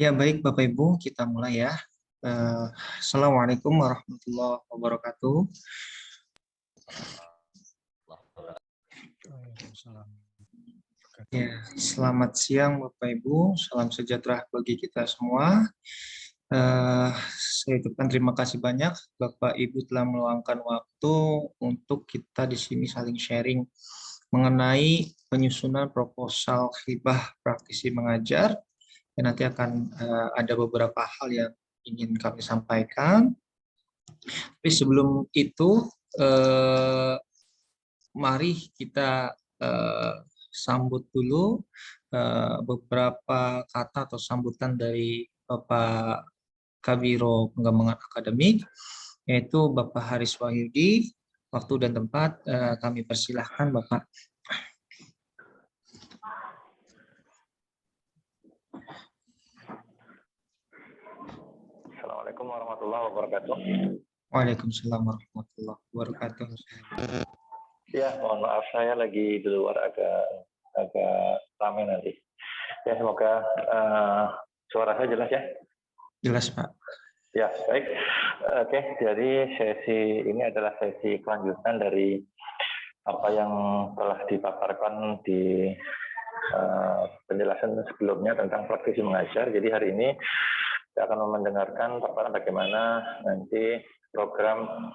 Ya, baik Bapak Ibu, kita mulai ya. Assalamualaikum warahmatullahi wabarakatuh. Ya, selamat siang Bapak Ibu, salam sejahtera bagi kita semua. Saya ucapkan terima kasih banyak Bapak Ibu telah meluangkan waktu untuk kita di sini saling sharing mengenai penyusunan proposal hibah praktisi mengajar. Dan nanti akan ada beberapa hal yang ingin kami sampaikan. Tapi sebelum itu, mari kita sambut dulu beberapa kata atau sambutan dari Bapak Kabiro Pengembangan Akademik, yaitu Bapak Haris Wahyudi. Waktu dan tempat kami persilahkan Bapak. Assalamualaikum warahmatullahi wabarakatuh. Waalaikumsalam warahmatullahi wabarakatuh. Ya, mohon maaf saya lagi di luar agak ramai nanti. Ya, semoga suara saya jelas ya. Jelas Pak. Ya, baik. Oke, jadi sesi ini adalah sesi kelanjutan dari apa yang telah dipaparkan di penjelasan sebelumnya tentang praktisi mengajar. Jadi hari ini saya akan mendengarkan paparan bagaimana nanti program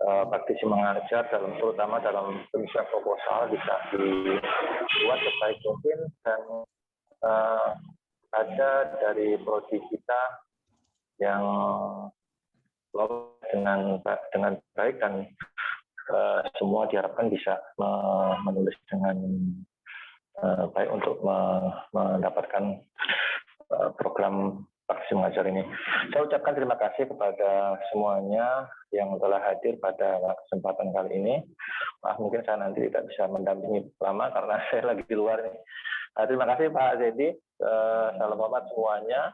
praktisi mengajar terutama dalam penyusunan proposal bisa dibuat sebaik mungkin dan ada dari prodi kita yang lolos dengan baik dan semua diharapkan bisa menulis dengan baik untuk mendapatkan program praktisi mengajar ini. Saya ucapkan terima kasih kepada semuanya yang telah hadir pada kesempatan kali ini. Maaf mungkin saya nanti tidak bisa mendampingi lama karena saya lagi di luar nih. Terima kasih Pak Zedi. Salam hormat semuanya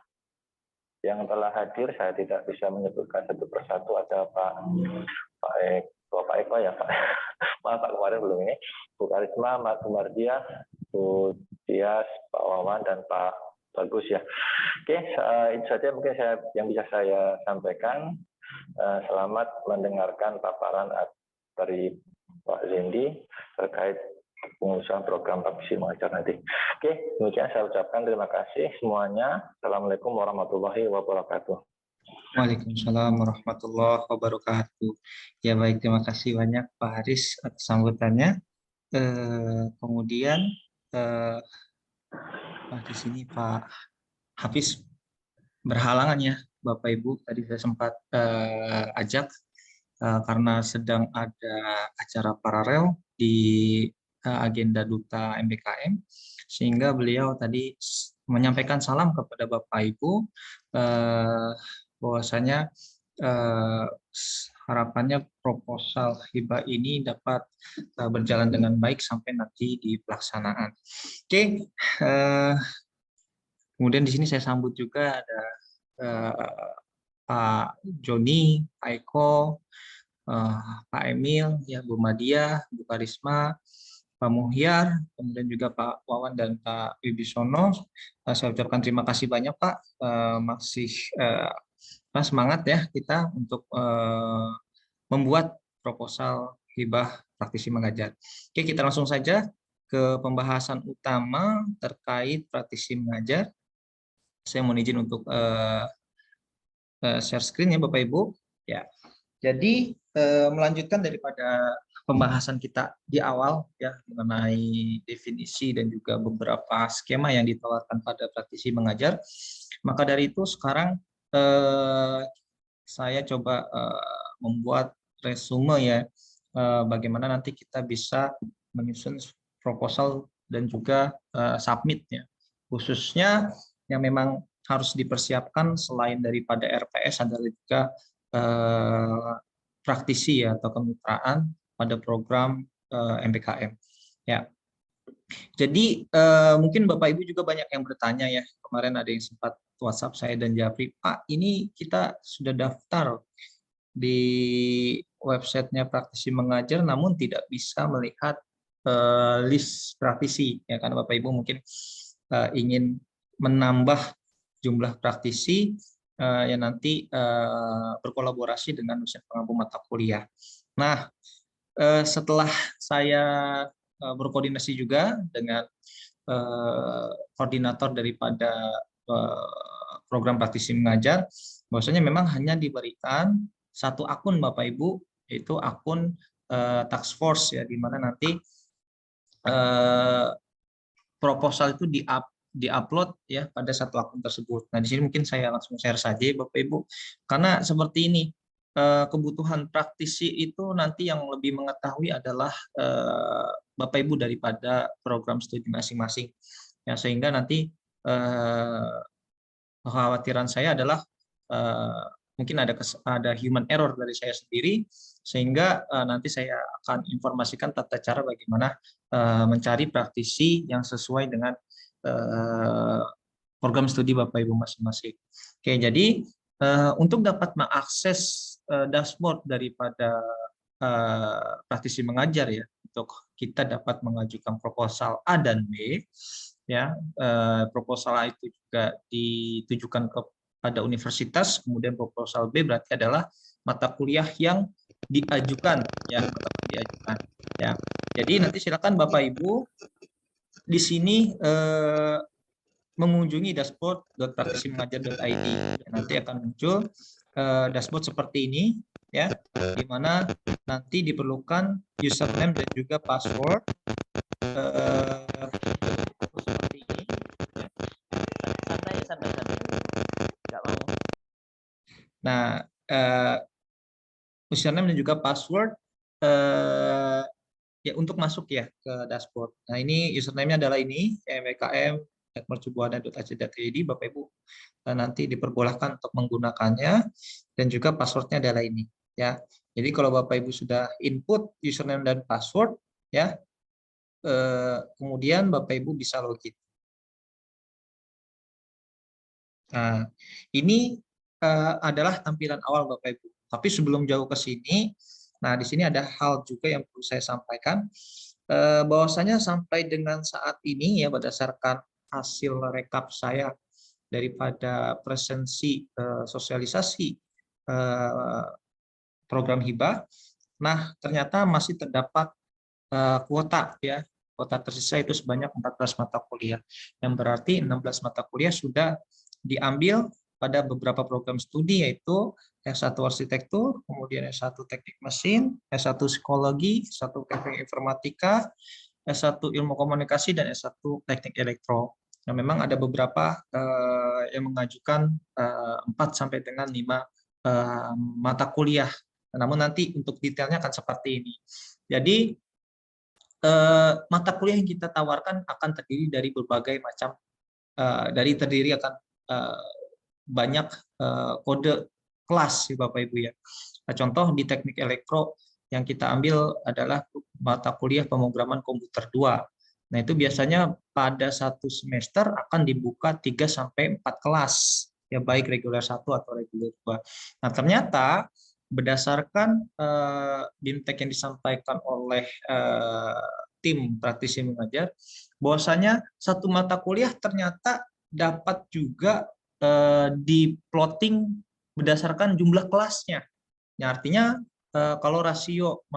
yang telah hadir. Saya tidak bisa menyebutkan satu persatu. Ada Pak Eko ya Pak. Maaf Pak kemarin belum ini. Bu Karisma, Pak Sumardia, Bu Dias, Pak Wawan dan Pak Bagus ya. Oke, itu saja mungkin yang bisa saya sampaikan. Selamat mendengarkan paparan dari Pak Zendi terkait pengurusan program praktisi mengajar nanti. Oke, demikian saya ucapkan terima kasih semuanya. Assalamualaikum warahmatullahi wabarakatuh. Waalaikumsalam warahmatullahi wabarakatuh. Ya baik, terima kasih banyak Pak Haris atas sambutannya. Kemudian di sini Pak Hafiz berhalangan ya Bapak Ibu, tadi saya sempat ajak karena sedang ada acara paralel di agenda Duta MBKM, sehingga beliau tadi menyampaikan salam kepada Bapak Ibu bahwasanya harapannya proposal hibah ini dapat berjalan dengan baik sampai nanti di pelaksanaan. Oke, kemudian di sini saya sambut juga ada Pak Joni, Pak Eko, Pak Emil, ya Bu Madia, Bu Karisma, Pak Muhyar, kemudian juga Pak Wawan dan Pak Wibisono. Saya ucapkan terima kasih banyak Pak, masih semangat ya kita untuk membuat proposal hibah praktisi mengajar. Oke, kita langsung saja ke pembahasan utama terkait praktisi mengajar. Saya mohon izin untuk share screen ya Bapak Ibu. Ya, jadi melanjutkan daripada pembahasan kita di awal ya mengenai definisi dan juga beberapa skema yang ditawarkan pada praktisi mengajar. Maka dari itu sekarang saya coba membuat resume ya bagaimana nanti kita bisa menyusun proposal dan juga submit ya. Khususnya yang memang harus dipersiapkan selain daripada RPS adalah juga praktisi ya atau kemitraan pada program MBKM. Ya. Jadi mungkin Bapak Ibu juga banyak yang bertanya ya. Kemarin ada yang sempat WhatsApp saya dan Jafri, Pak, ini kita sudah daftar di websitenya praktisi mengajar, namun tidak bisa melihat list praktisi. Ya kan Bapak Ibu mungkin ingin menambah jumlah praktisi yang nanti berkolaborasi dengan dosen pengampu mata kuliah. Nah, setelah saya berkoordinasi juga dengan koordinator daripada program praktisi mengajar, bahwasanya memang hanya diberikan satu akun Bapak Ibu, yaitu akun task force ya, di mana nanti proposal itu diupload ya pada satu akun tersebut. Nah, di sini mungkin saya langsung share saja Bapak Ibu, karena seperti ini, kebutuhan praktisi itu nanti yang lebih mengetahui adalah Bapak Ibu daripada program studi masing-masing. Ya, sehingga nanti kekhawatiran saya adalah mungkin ada human error dari saya sendiri, sehingga nanti saya akan informasikan tata cara bagaimana mencari praktisi yang sesuai dengan program studi Bapak Ibu masing-masing. Oke, jadi untuk dapat mengakses dashboard daripada praktisi mengajar ya, untuk kita dapat mengajukan proposal A dan B ya. Proposal A itu juga ditujukan kepada universitas, kemudian proposal B berarti adalah mata kuliah yang diajukan ya, mata kuliah diajukan ya. Jadi nanti silakan Bapak Ibu di sini mengunjungi dashboard.praktisimengajar.id. Nanti akan muncul dashboard seperti ini ya, di mana nanti diperlukan username dan juga password seperti ini. Santai. Nggak mau. Nah, username dan juga password ya untuk masuk ya ke dashboard. Nah, ini username-nya adalah ini mwkm@mercubuana.ac.id. Bapak Ibu nanti diperbolehkan untuk menggunakannya, dan juga passwordnya adalah ini ya. Jadi kalau Bapak Ibu sudah input username dan password ya, kemudian Bapak Ibu bisa login. Nah, ini adalah tampilan awal Bapak Ibu. Tapi sebelum jauh ke sini, nah di sini ada hal juga yang perlu saya sampaikan, bahwasanya sampai dengan saat ini ya, berdasarkan hasil rekap saya daripada presensi sosialisasi program hibah, nah ternyata masih terdapat kuota ya. Kuota tersisa itu sebanyak 14 mata kuliah, yang berarti 16 mata kuliah sudah diambil pada beberapa program studi, yaitu S1 arsitektur, kemudian S1 teknik mesin, S1 psikologi, S1 teknik informatika, S1 ilmu komunikasi, dan S1 teknik elektro. Nah, memang ada beberapa yang mengajukan 4 sampai dengan 5 mata kuliah. Namun nanti untuk detailnya akan seperti ini. Jadi mata kuliah yang kita tawarkan akan terdiri dari berbagai macam, terdiri akan banyak kode kelas ya Bapak Ibu ya. Nah, contoh di teknik elektro yang kita ambil adalah mata kuliah pemrograman komputer 2. Nah, itu biasanya pada satu semester akan dibuka 3 sampai 4 kelas ya, baik reguler 1 atau reguler 2. Nah, ternyata berdasarkan BIMTEK yang disampaikan oleh tim praktisi mengajar, bahwasanya satu mata kuliah ternyata dapat juga di plotting berdasarkan jumlah kelasnya. Ya, artinya kalau rasio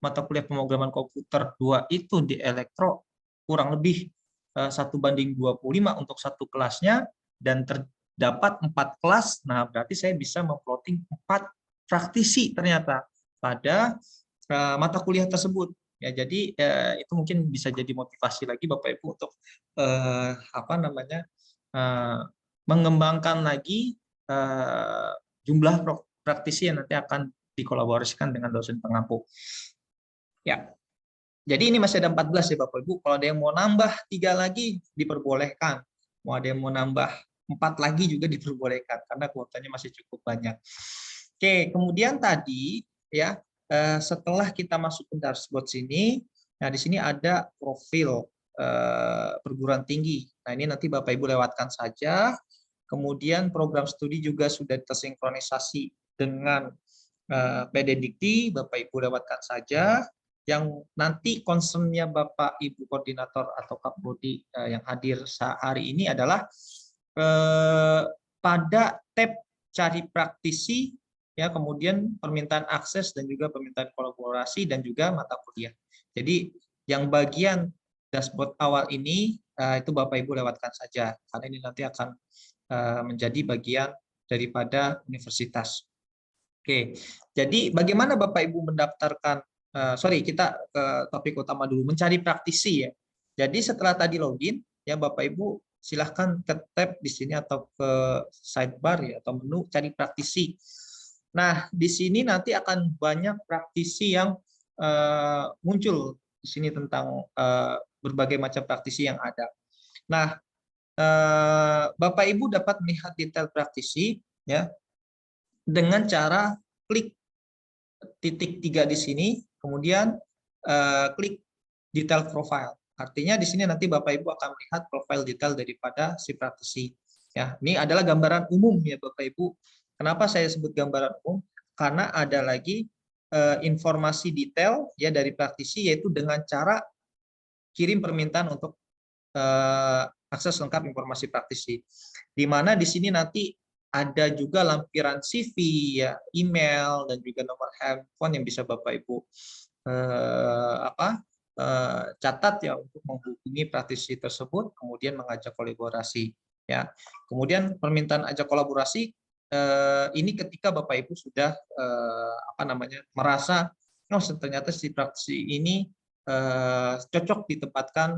mata kuliah pemrograman komputer 2 itu di elektro kurang lebih 1:25 untuk satu kelasnya, dan terdapat 4 kelas, nah berarti saya bisa memplotting 4 praktisi ternyata pada mata kuliah tersebut. Ya, jadi itu mungkin bisa jadi motivasi lagi Bapak Ibu untuk mengembangkan lagi jumlah praktisi yang nanti akan dikolaborasikan dengan dosen pengampu. Ya, jadi ini masih ada 14 ya Bapak Ibu. Kalau ada yang mau nambah 3 lagi diperbolehkan. Mau ada yang mau nambah 4 lagi juga diperbolehkan, karena kuotanya masih cukup banyak. Oke, kemudian tadi ya, setelah kita masuk ke dashboard sini, nah di sini ada profil perguruan tinggi. Nah, ini nanti Bapak Ibu lewatkan saja. Kemudian program studi juga sudah tersinkronisasi dengan PD Dikti, Bapak Ibu lewatkan saja. Yang nanti concern-nya Bapak Ibu koordinator atau Kapprodi yang hadir hari ini adalah pada tab cari praktisi, ya, kemudian permintaan akses dan juga permintaan kolaborasi dan juga mata kuliah. Jadi yang bagian dashboard awal ini itu Bapak Ibu lewatkan saja karena ini nanti akan menjadi bagian daripada universitas. Oke, jadi bagaimana Bapak Ibu mendaftarkan? Sorry, kita ke topik utama dulu, mencari praktisi ya. Jadi setelah tadi login, ya Bapak Ibu silahkan ke tab di sini atau ke sidebar ya atau menu cari praktisi. Nah, di sini nanti akan banyak praktisi yang muncul di sini tentang berbagai macam praktisi yang ada. Nah, Bapak Ibu dapat melihat detail praktisi ya dengan cara klik titik 3 di sini, kemudian klik detail profile. Artinya di sini nanti Bapak Ibu akan melihat profil detail daripada si praktisi. Ya, ini adalah gambaran umum ya Bapak Ibu. Kenapa saya sebut gambaran umum? Karena ada lagi informasi detail ya dari praktisi, yaitu dengan cara kirim permintaan untuk akses lengkap informasi praktisi. Di mana di sini nanti ada juga lampiran CV, ya, email dan juga nomor handphone yang bisa Bapak Ibu catat ya untuk menghubungi praktisi tersebut, kemudian mengajak kolaborasi. Ya, kemudian permintaan ajak kolaborasi ini ketika Bapak Ibu sudah merasa oh ternyata si praktisi ini cocok ditempatkan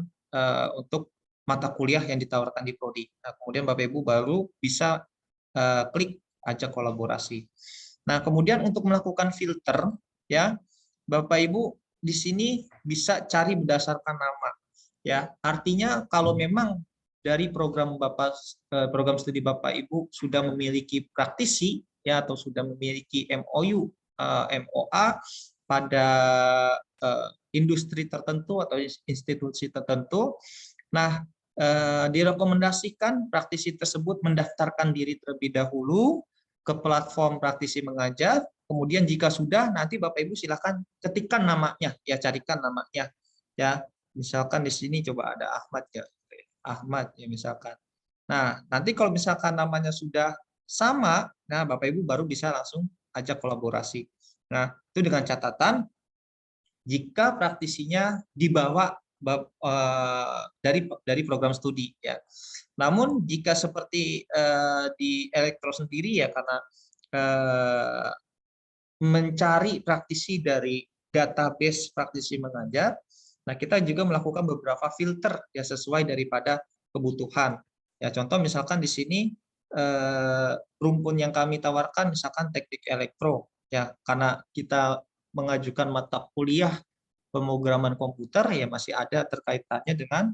untuk mata kuliah yang ditawarkan di prodi. Nah, kemudian Bapak Ibu baru bisa klik ajak kolaborasi. Nah, kemudian untuk melakukan filter ya, Bapak Ibu di sini bisa cari berdasarkan nama. Ya, artinya kalau memang dari program program studi Bapak Ibu sudah memiliki praktisi ya atau sudah memiliki MOU, MOA pada industri tertentu atau institusi tertentu. Nah, direkomendasikan praktisi tersebut mendaftarkan diri terlebih dahulu ke platform praktisi mengajar. Kemudian jika sudah, nanti Bapak Ibu silakan ketikkan namanya, ya carikan namanya. Ya, misalkan di sini coba ada Ahmad ya, Ahmad ya misalkan. Nah, nanti kalau misalkan namanya sudah sama, nah Bapak Ibu baru bisa langsung ajak kolaborasi. Nah, itu dengan catatan jika praktisinya dibawa dari program studi ya. Namun jika seperti di elektro sendiri ya karena mencari praktisi dari database praktisi mengajar, nah kita juga melakukan beberapa filter ya sesuai daripada kebutuhan. Ya contoh misalkan di sini rumpun yang kami tawarkan misalkan teknik elektro ya karena kita mengajukan mata kuliah pemrograman komputer ya masih ada terkaitannya dengan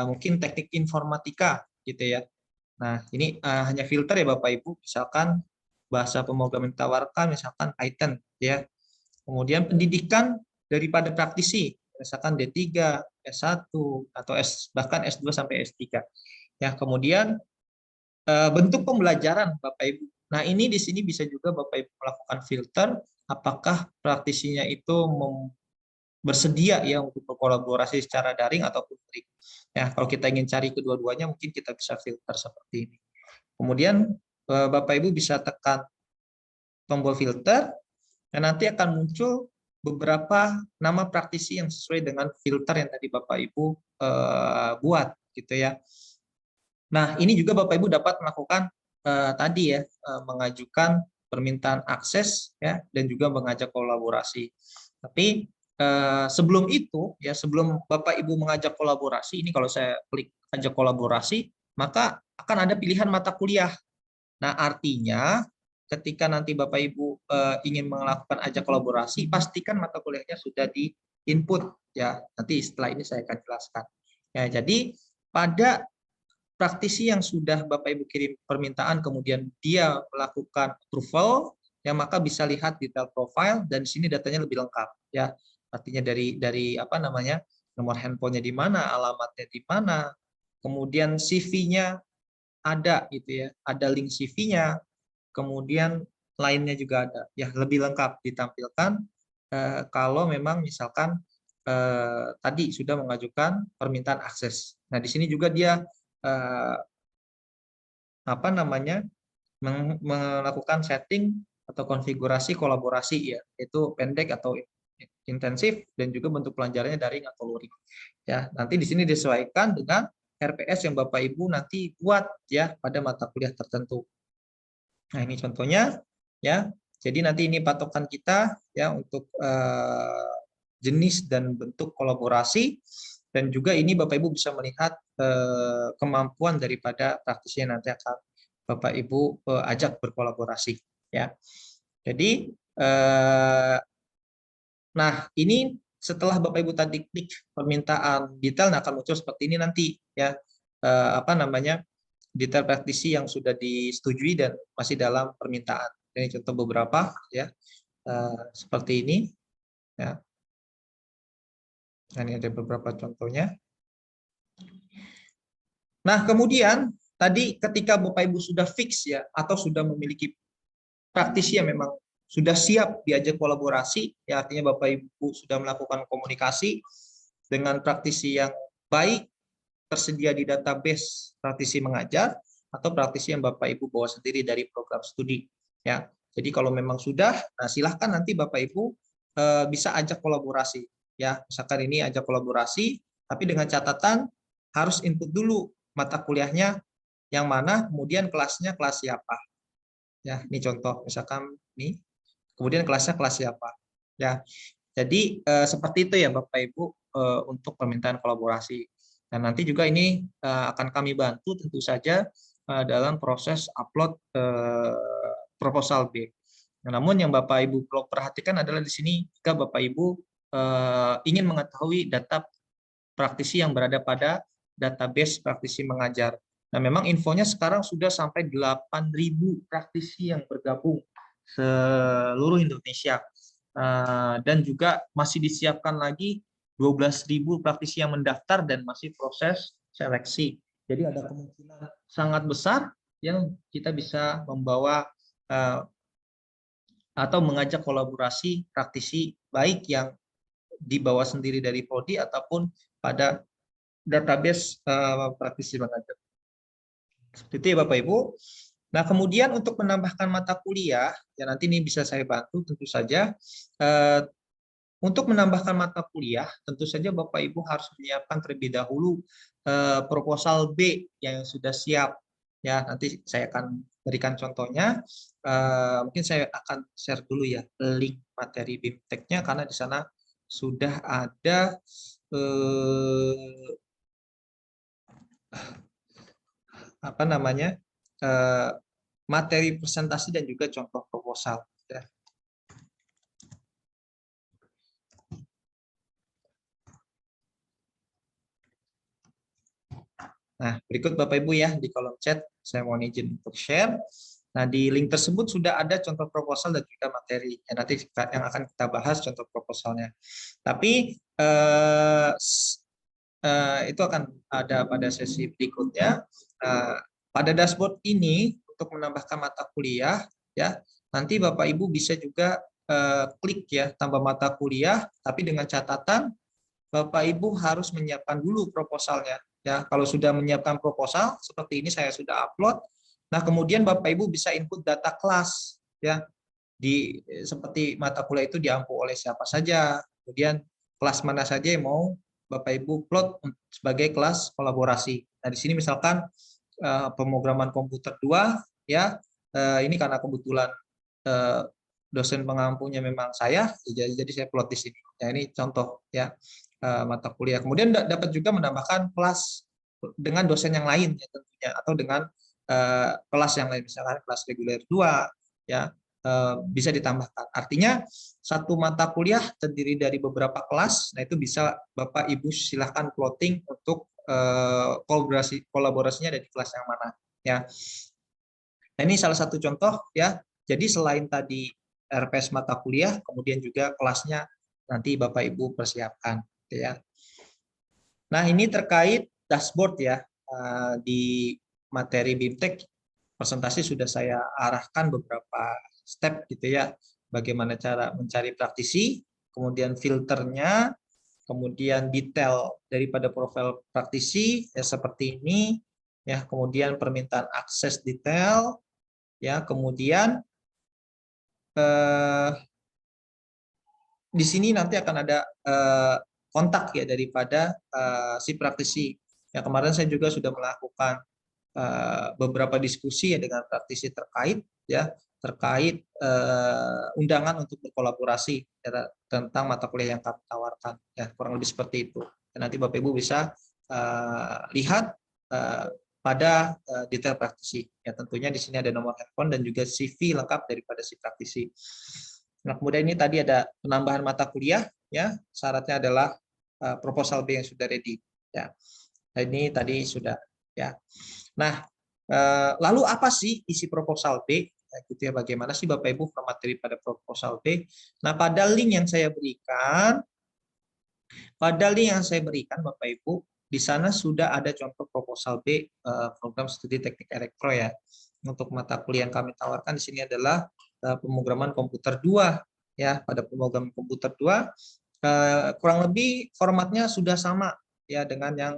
mungkin teknik informatika gitu ya. Nah, ini hanya filter ya Bapak Ibu, misalkan bahasa pemrograman ditawarkan misalkan Python ya. Kemudian pendidikan daripada praktisi, misalkan D3, S1 atau bahkan S2 sampai S3. Ya, kemudian bentuk pembelajaran Bapak Ibu. Nah, ini di sini bisa juga Bapak Ibu melakukan filter apakah praktisinya itu bersedia ya untuk berkolaborasi secara daring ataupun daring. Ya, kalau kita ingin cari kedua-duanya mungkin kita bisa filter seperti ini. Kemudian Bapak Ibu bisa tekan tombol filter dan nanti akan muncul beberapa nama praktisi yang sesuai dengan filter yang tadi Bapak Ibu buat gitu ya. Nah, ini juga Bapak Ibu dapat melakukan tadi ya mengajukan permintaan akses ya dan juga mengajak kolaborasi. Tapi sebelum itu ya sebelum Bapak Ibu mengajak kolaborasi ini kalau saya klik ajak kolaborasi maka akan ada pilihan mata kuliah. Nah, artinya ketika nanti Bapak Ibu ingin melakukan ajak kolaborasi pastikan mata kuliahnya sudah di input ya. Nanti setelah ini saya akan jelaskan. Ya, jadi pada praktisi yang sudah Bapak Ibu kirim permintaan kemudian dia melakukan approval ya maka bisa lihat detail profile dan di sini datanya lebih lengkap ya. Artinya dari apa namanya? Nomor handphonenya di mana, alamatnya di mana, kemudian CV-nya ada gitu ya. Ada link CV-nya, kemudian lainnya juga ada. Ya, lebih lengkap ditampilkan kalau memang misalkan tadi sudah mengajukan permintaan akses. Nah, di sini juga dia apa namanya melakukan setting atau konfigurasi kolaborasi ya, itu pendek atau intensif, dan juga bentuk pelajarannya daring atau luring. Ya, nanti di sini disesuaikan dengan RPS yang Bapak Ibu nanti buat ya pada mata kuliah tertentu. Nah, ini contohnya ya. Jadi nanti ini patokan kita ya untuk jenis dan bentuk kolaborasi, dan juga ini Bapak Ibu bisa melihat kemampuan daripada praktisi yang nanti akan Bapak Ibu ajak berkolaborasi ya. Jadi nah ini setelah Bapak Ibu tadi klik permintaan detail, nah akan muncul seperti ini nanti ya, apa namanya, detail praktisi yang sudah disetujui dan masih dalam permintaan. Ini contoh beberapa ya, seperti ini ya. Nah, ini ada beberapa contohnya. Nah, kemudian tadi ketika Bapak Ibu sudah fix ya, atau sudah memiliki praktisi yang memang sudah siap diajak kolaborasi, ya artinya Bapak Ibu sudah melakukan komunikasi dengan praktisi yang baik, tersedia di database praktisi mengajar, atau praktisi yang Bapak Ibu bawa sendiri dari program studi. Ya, jadi kalau memang sudah, nah silahkan nanti Bapak Ibu bisa ajak kolaborasi. Ya, misalkan ini ajak kolaborasi, tapi dengan catatan harus input dulu mata kuliahnya yang mana, kemudian kelasnya kelas siapa. Ya, ini contoh, misalkan ini, kemudian kelasnya kelas siapa. Ya, jadi seperti itu ya Bapak Ibu untuk permintaan kolaborasi. Dan nanti juga ini akan kami bantu tentu saja dalam proses upload proposal B. Namun yang Bapak Ibu perlu perhatikan adalah di sini jika Bapak Ibu ingin mengetahui data praktisi yang berada pada database praktisi mengajar. Nah, memang infonya sekarang sudah sampai 8.000 praktisi yang bergabung seluruh Indonesia. Dan juga masih disiapkan lagi 12.000 praktisi yang mendaftar dan masih proses seleksi. Jadi ada kemungkinan sangat besar yang kita bisa membawa atau mengajak kolaborasi praktisi baik yang dibawa sendiri dari prodi ataupun pada database praktisi mengajar. Seperti itu ya Bapak Ibu. Nah, kemudian untuk menambahkan mata kuliah, ya nanti ini bisa saya bantu tentu saja. Untuk menambahkan mata kuliah, tentu saja Bapak Ibu harus menyiapkan terlebih dahulu proposal B yang sudah siap. Ya, nanti saya akan berikan contohnya. Mungkin saya akan share dulu ya link materi BIMTEK-nya, karena di sana sudah ada apa namanya, materi presentasi dan juga contoh proposal. Ya. Nah, berikut Bapak Ibu ya, di kolom chat saya mohon izin untuk share. Nah, di link tersebut sudah ada contoh proposal dan juga materi. Ya, nanti yang akan kita bahas contoh proposalnya. Tapi itu akan ada pada sesi berikutnya. Pada dashboard ini untuk menambahkan mata kuliah, ya nanti Bapak Ibu bisa juga klik ya tambah mata kuliah, tapi dengan catatan Bapak Ibu harus menyiapkan dulu proposalnya. Ya, kalau sudah menyiapkan proposal seperti ini saya sudah upload. Nah, kemudian Bapak Ibu bisa input data kelas ya. Seperti mata kuliah itu diampu oleh siapa saja. Kemudian kelas mana saja yang mau Bapak Ibu plot sebagai kelas kolaborasi. Nah, di sini misalkan pemrograman komputer 2 ya. Ini karena kebetulan dosen pengampunya memang saya, jadi saya plot di sini. Ya, ini contoh ya mata kuliah. Kemudian dapat juga menambahkan kelas dengan dosen yang lain ya tentunya, atau dengan kelas yang lain, misalkan kelas reguler 2 ya, bisa ditambahkan. Artinya satu mata kuliah terdiri dari beberapa kelas. Nah, itu bisa Bapak Ibu silahkan plotting untuk kolaborasinya ada di kelas yang mana ya. Nah, ini salah satu contoh ya. Jadi selain tadi RPS mata kuliah, kemudian juga kelasnya nanti Bapak Ibu persiapkan ya. Nah, ini terkait dashboard ya, di materi BIMTEK presentasi sudah saya arahkan beberapa step gitu ya, bagaimana cara mencari praktisi, kemudian filternya, kemudian detail daripada profil praktisi ya seperti ini, ya, kemudian permintaan akses detail, ya, kemudian di sini nanti akan ada kontak ya daripada si praktisi. Ya, kemarin saya juga sudah melakukan beberapa diskusi ya dengan praktisi terkait ya terkait undangan untuk berkolaborasi ya, tentang mata kuliah yang kami tawarkan ya, kurang lebih seperti itu. Dan nanti Bapak Ibu bisa lihat pada detail praktisi ya, tentunya di sini ada nomor handphone dan juga CV lengkap daripada si praktisi. Nah, kemudian ini tadi ada penambahan mata kuliah ya, syaratnya adalah proposal B yang sudah ready ya. Nah, ini tadi sudah ya. Nah, lalu apa sih isi proposal B? Ya, gitu ya, bagaimana sih Bapak Ibu format daripada proposal B? Nah, pada link yang saya berikan, Bapak Ibu, di sana sudah ada contoh proposal B program studi teknik elektro ya. Untuk mata kuliah yang kami tawarkan di sini adalah pemrograman komputer 2 ya. Pada pemrograman komputer 2 kurang lebih formatnya sudah sama ya dengan yang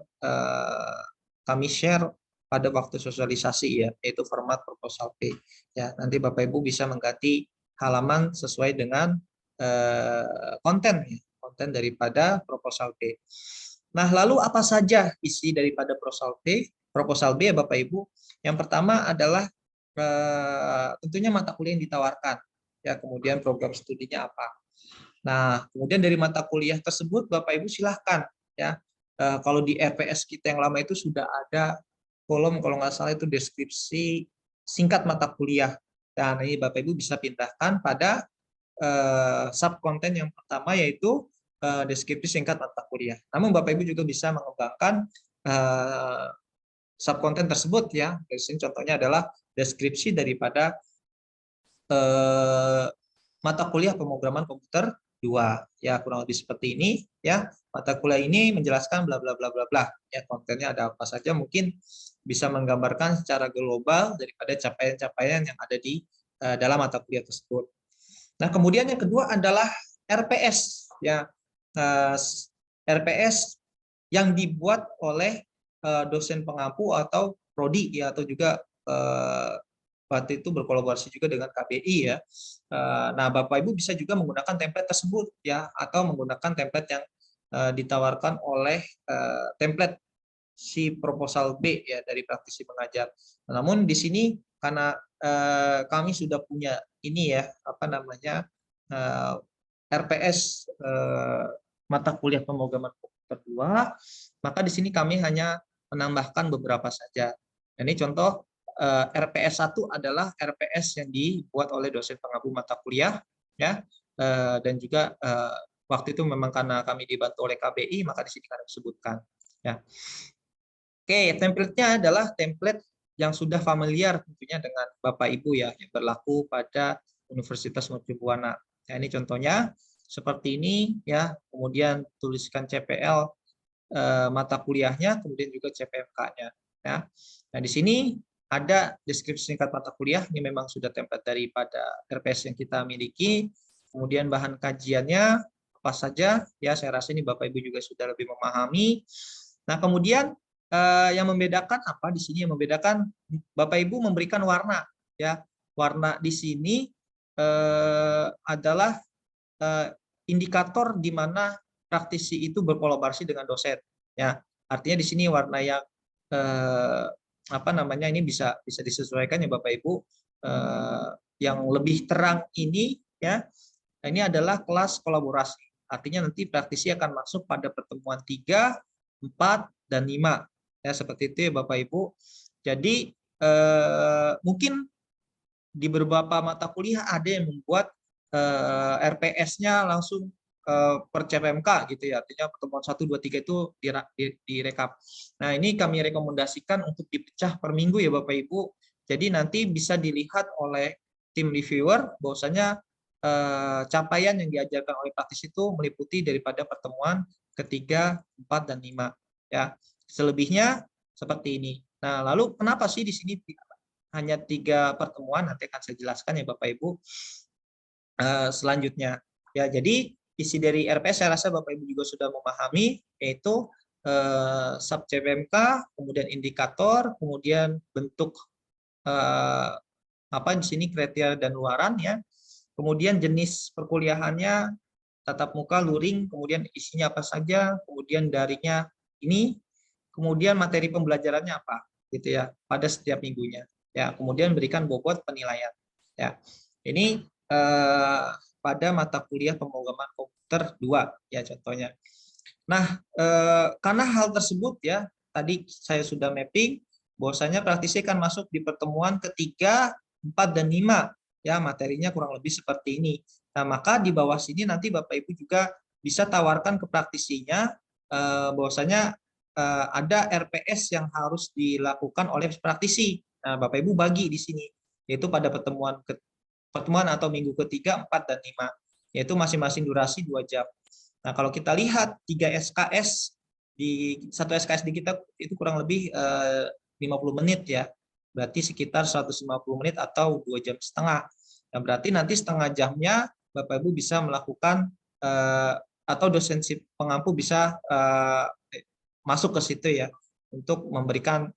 kami share pada waktu sosialisasi ya, yaitu format proposal B. Ya, nanti Bapak Ibu bisa mengganti halaman sesuai dengan konten ya, konten daripada proposal B. Nah, lalu apa saja isi daripada proposal B? Proposal B ya Bapak Ibu. Yang pertama adalah tentunya mata kuliah yang ditawarkan. Ya, kemudian program studinya apa. Nah, kemudian dari mata kuliah tersebut Bapak Ibu silahkan ya. Kalau di RPS kita yang lama itu sudah ada kolom kalau nggak salah itu deskripsi singkat mata kuliah. Dan ini Bapak Ibu bisa pindahkan pada sub konten yang pertama yaitu deskripsi singkat mata kuliah. Namun Bapak Ibu juga bisa mengembangkan sub konten tersebut ya. Di sini contohnya adalah deskripsi daripada mata kuliah pemrograman komputer 2 ya, kurang lebih seperti ini ya. Mata kuliah ini menjelaskan bla bla bla bla bla ya, kontennya ada apa saja, mungkin bisa menggambarkan secara global daripada capaian-capaian yang ada di dalam mata kuliah tersebut. Nah, kemudian yang kedua adalah RPS ya. RPS yang dibuat oleh dosen pengampu atau prodi ya, atau juga waktu itu berkolaborasi juga dengan KBI ya. Nah, Bapak Ibu bisa juga menggunakan template tersebut ya, atau menggunakan template yang ditawarkan oleh template si proposal B ya dari praktisi mengajar. Namun di sini karena kami sudah punya ini ya, apa namanya, RPS mata kuliah pemrograman komputer 2, maka di sini kami hanya menambahkan beberapa saja. Ini contoh RPS 1 adalah RPS yang dibuat oleh dosen pengampu mata kuliah ya, dan juga waktu itu memang karena kami dibantu oleh KBI, maka di sini kami sebutkan ya. Oke, template-nya adalah template yang sudah familiar tentunya dengan Bapak Ibu ya, yang berlaku pada Universitas Mercu Buana. Nah, ini contohnya seperti ini ya, kemudian tuliskan CPL mata kuliahnya, kemudian juga CPMK-nya ya. Nah, di sini ada deskripsi singkat mata kuliah, ini memang sudah template daripada RPS yang kita miliki. Kemudian bahan kajiannya apa saja ya, saya rasa ini Bapak Ibu juga sudah lebih memahami. Nah, kemudian yang membedakan apa di sini, yang membedakan Bapak Ibu memberikan warna ya. Warna di sini adalah indikator di mana praktisi itu berkolaborasi dengan dosen ya. Artinya di sini warna yang apa namanya, ini bisa disesuaikan ya Bapak Ibu. Yang lebih terang ini ya, ini adalah kelas kolaborasi. Artinya nanti praktisi akan masuk pada pertemuan 3, 4, dan 5 ya, seperti itu ya Bapak Ibu. Jadi mungkin di beberapa mata kuliah ada yang membuat RPS-nya langsung per CPMK gitu ya, artinya pertemuan 1, 2, 3 itu direkap. Nah, ini kami rekomendasikan untuk dipecah per minggu ya Bapak Ibu. Jadi nanti bisa dilihat oleh tim reviewer bahwasanya capaian yang diajarkan oleh praktisi itu meliputi daripada pertemuan ketiga, 4, dan 5 ya. Selebihnya seperti ini. Nah, lalu kenapa sih di sini hanya 3 pertemuan? Nanti akan saya jelaskan ya Bapak Ibu selanjutnya. Ya, jadi isi dari RPS saya rasa Bapak Ibu juga sudah memahami, yaitu sub CPMK, kemudian indikator, kemudian bentuk apa di sini kriteria dan luaran ya. Kemudian jenis perkuliahannya tatap muka, luring, kemudian isinya apa saja, kemudian daringnya ini, kemudian materi pembelajarannya apa gitu ya pada setiap minggunya. Ya, kemudian berikan bobot penilaian. Ya. Ini pada mata kuliah pemrograman komputer 2 ya contohnya. Nah, karena hal tersebut ya, tadi saya sudah mapping bahwasanya praktisi kan masuk di pertemuan ketiga, 4 dan 5 ya, materinya kurang lebih seperti ini. Nah, maka di bawah sini nanti Bapak Ibu juga bisa tawarkan ke praktisinya bahwasanya ada RPS yang harus dilakukan oleh praktisi. Nah, Bapak Ibu bagi di sini yaitu pada pertemuan atau minggu ketiga, 4 dan 5, yaitu masing-masing durasi 2 jam. Nah, kalau kita lihat 3 SKS di satu SKS di kita itu kurang lebih 50 menit ya. Berarti sekitar 150 menit atau 2 jam setengah. Nah, berarti nanti setengah jamnya Bapak Ibu bisa melakukan atau dosen pengampu bisa masuk ke situ ya untuk memberikan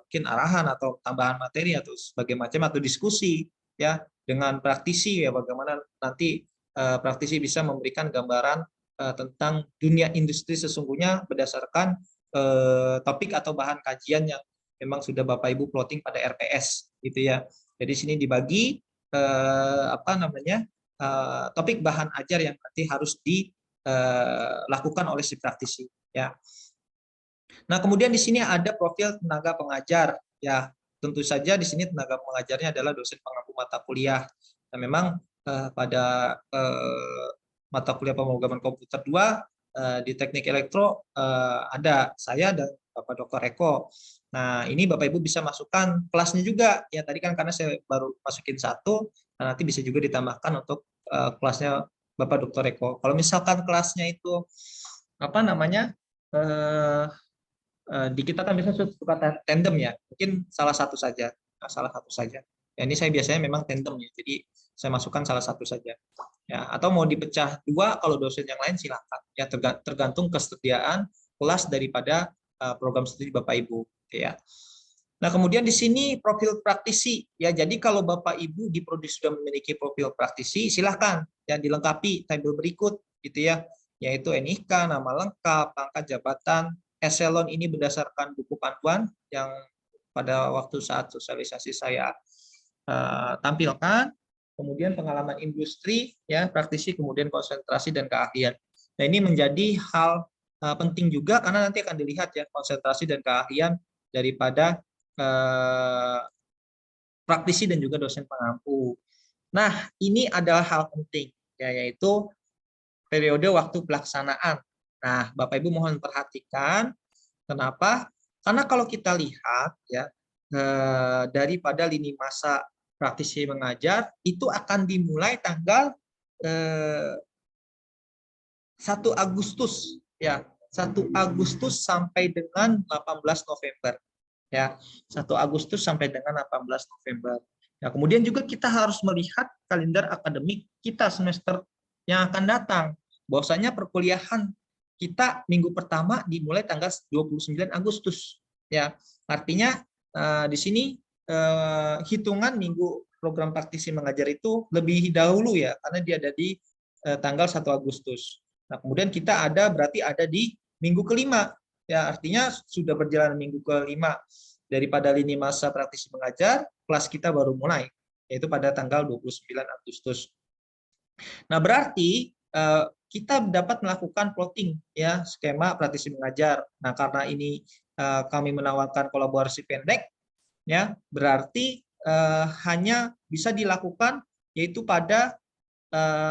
mungkin arahan atau tambahan materi atau sebagai macam atau diskusi ya dengan praktisi ya, bagaimana nanti praktisi bisa memberikan gambaran tentang dunia industri sesungguhnya berdasarkan topik atau bahan kajian yang memang sudah Bapak Ibu plotting pada RPS gitu ya. Jadi sini dibagi apa namanya topik bahan ajar yang nanti harus dilakukan oleh si praktisi ya. Nah, kemudian di sini ada profil tenaga pengajar ya. Tentu saja di sini tenaga pengajarnya adalah dosen pengampu mata kuliah. Nah, memang pada mata kuliah pemrograman komputer 2 di Teknik Elektro ada saya dan Bapak Dr. Eko. Nah, ini Bapak Ibu bisa masukkan kelasnya juga. Ya, tadi kan karena saya baru masukin 1, nah nanti bisa juga ditambahkan untuk kelasnya Bapak Dr. Eko. Kalau misalkan kelasnya itu apa namanya? Di kita kan biasanya suka tandem ya, mungkin salah satu saja, Ya, ini saya biasanya memang tandem ya, jadi saya masukkan salah satu saja. Ya, atau mau dipecah 2 kalau dosen yang lain silakan. Ya, tergantung kesediaan kelas daripada program studi Bapak Ibu. Ya. Nah, kemudian di sini profil praktisi ya. Jadi kalau Bapak Ibu di prodi sudah memiliki profil praktisi, silahkan ya dilengkapi tabel berikut gitu ya, yaitu NIK, nama lengkap, pangkat jabatan. Eselon ini berdasarkan buku panduan yang pada waktu saat sosialisasi saya tampilkan, kemudian pengalaman industri, ya praktisi, kemudian konsentrasi dan keahlian. Nah, ini menjadi hal penting juga karena nanti akan dilihat ya konsentrasi dan keahlian daripada praktisi dan juga dosen pengampu. Nah, ini adalah hal penting, ya, yaitu periode waktu pelaksanaan. Nah, Bapak Ibu mohon perhatikan, kenapa? Karena kalau kita lihat ya daripada lini masa praktisi mengajar itu akan dimulai tanggal 1 Agustus ya, 1 Agustus sampai dengan 18 November. Ya, 1 Agustus sampai dengan 18 November. Ya, kemudian juga kita harus melihat kalender akademik kita semester yang akan datang. Bahwasanya perkuliahan kita minggu pertama dimulai tanggal 29 Agustus. Ya, artinya di sini hitungan minggu program praktisi mengajar itu lebih dahulu ya, karena dia ada di tanggal 1 Agustus. Nah, kemudian kita berarti ada di minggu kelima. Ya, artinya sudah berjalan minggu kelima daripada lini masa praktisi mengajar, kelas kita baru mulai, yaitu pada tanggal 29 Agustus. Nah, berarti kita dapat melakukan plotting ya skema praktisi mengajar. Nah, karena ini kami menawarkan kolaborasi pendek ya, berarti hanya bisa dilakukan yaitu pada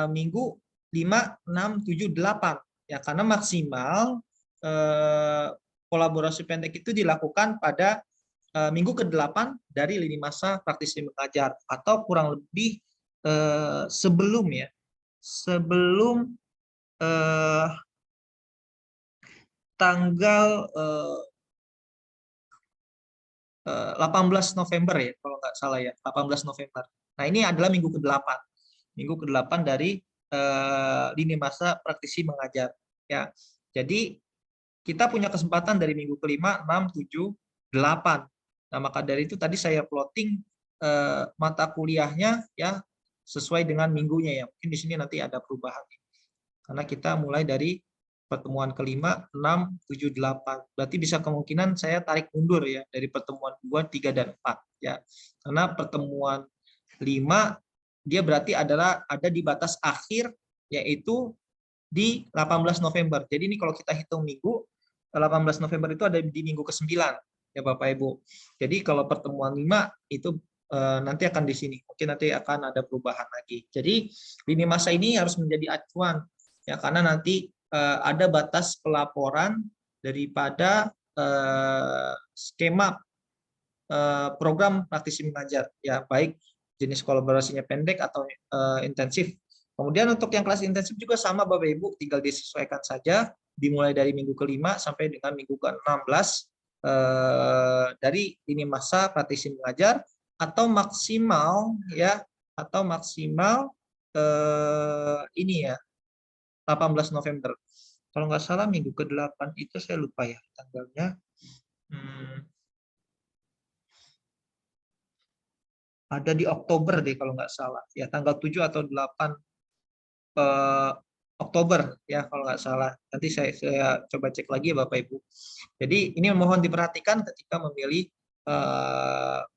minggu 5, 6, 7, 8 ya, karena maksimal kolaborasi pendek itu dilakukan pada minggu ke-8 dari lini masa praktisi mengajar atau kurang lebih sebelum tanggal 18 November ya, kalau nggak salah ya, 18 November. Nah, ini adalah minggu ke-8. Minggu ke-8 dari lini masa praktisi mengajar ya. Jadi kita punya kesempatan dari minggu kelima, 6, 7, 8. Nah, maka dari itu tadi saya plotting mata kuliahnya ya sesuai dengan minggunya ya. Mungkin di sini nanti ada perubahan. Karena kita mulai dari pertemuan kelima, 6, 7, 8. Berarti bisa kemungkinan saya tarik mundur ya dari pertemuan 2, 3, dan 4 ya. Karena pertemuan 5 dia berarti adalah ada di batas akhir yaitu di 18 November. Jadi ini kalau kita hitung minggu, 18 November itu ada di minggu ke-9 ya Bapak Ibu. Jadi kalau pertemuan 5 itu nanti akan di sini. Mungkin nanti akan ada perubahan lagi. Jadi lini masa ini harus menjadi acuan ya karena nanti ada batas pelaporan daripada skema program praktisi mengajar ya, baik jenis kolaborasinya pendek atau intensif. Kemudian untuk yang kelas intensif juga sama Bapak Ibu, tinggal disesuaikan saja dimulai dari minggu ke-5 sampai dengan minggu ke-16 dari lini masa praktisi mengajar atau maksimal ya, atau maksimal ini ya 18 November. Kalau nggak salah minggu ke-8 itu saya lupa ya tanggalnya. Ada di Oktober deh kalau nggak salah. Ya tanggal 7 atau 8 Oktober ya kalau nggak salah. Nanti saya coba cek lagi ya Bapak Ibu. Jadi ini mohon diperhatikan ketika memilih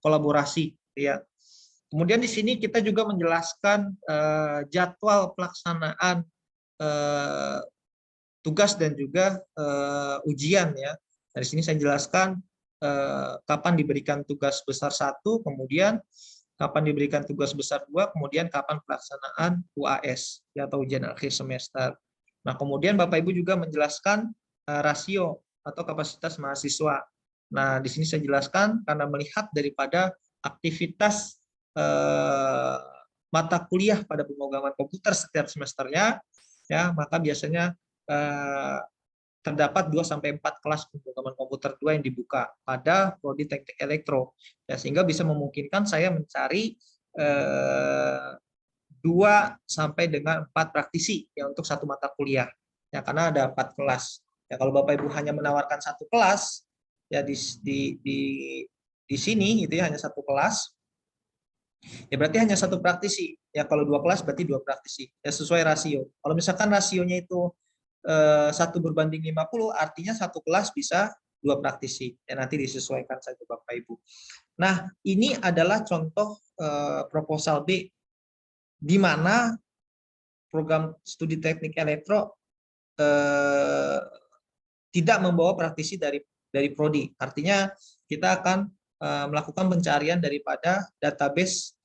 kolaborasi ya. Kemudian di sini kita juga menjelaskan jadwal pelaksanaan tugas dan juga ujian ya. Dari sini saya jelaskan kapan diberikan tugas besar 1, kemudian kapan diberikan tugas besar 2, kemudian kapan pelaksanaan UAS ya, atau ujian akhir semester. Nah, kemudian Bapak Ibu juga menjelaskan rasio atau kapasitas mahasiswa. Nah, di sini saya jelaskan karena melihat daripada aktivitas mata kuliah pada pemrograman komputer setiap semesternya ya, maka biasanya terdapat 2-4 kelas pemrograman komputer 2 yang dibuka pada prodi teknik elektro ya, sehingga bisa memungkinkan saya mencari 2 sampai dengan 4 praktisi ya untuk satu mata kuliah ya, karena ada 4 kelas ya. Kalau Bapak Ibu hanya menawarkan satu kelas ya di sini itu ya, hanya satu kelas ya berarti hanya satu praktisi ya. Kalau 2 kelas berarti 2 praktisi ya, sesuai rasio. Kalau misalkan rasionya itu 1:50, artinya satu kelas bisa 2 praktisi ya, nanti disesuaikan saja Bapak Ibu. Nah, ini adalah contoh proposal B di mana program studi teknik elektro tidak membawa praktisi dari prodi. Artinya kita akan melakukan pencarian daripada database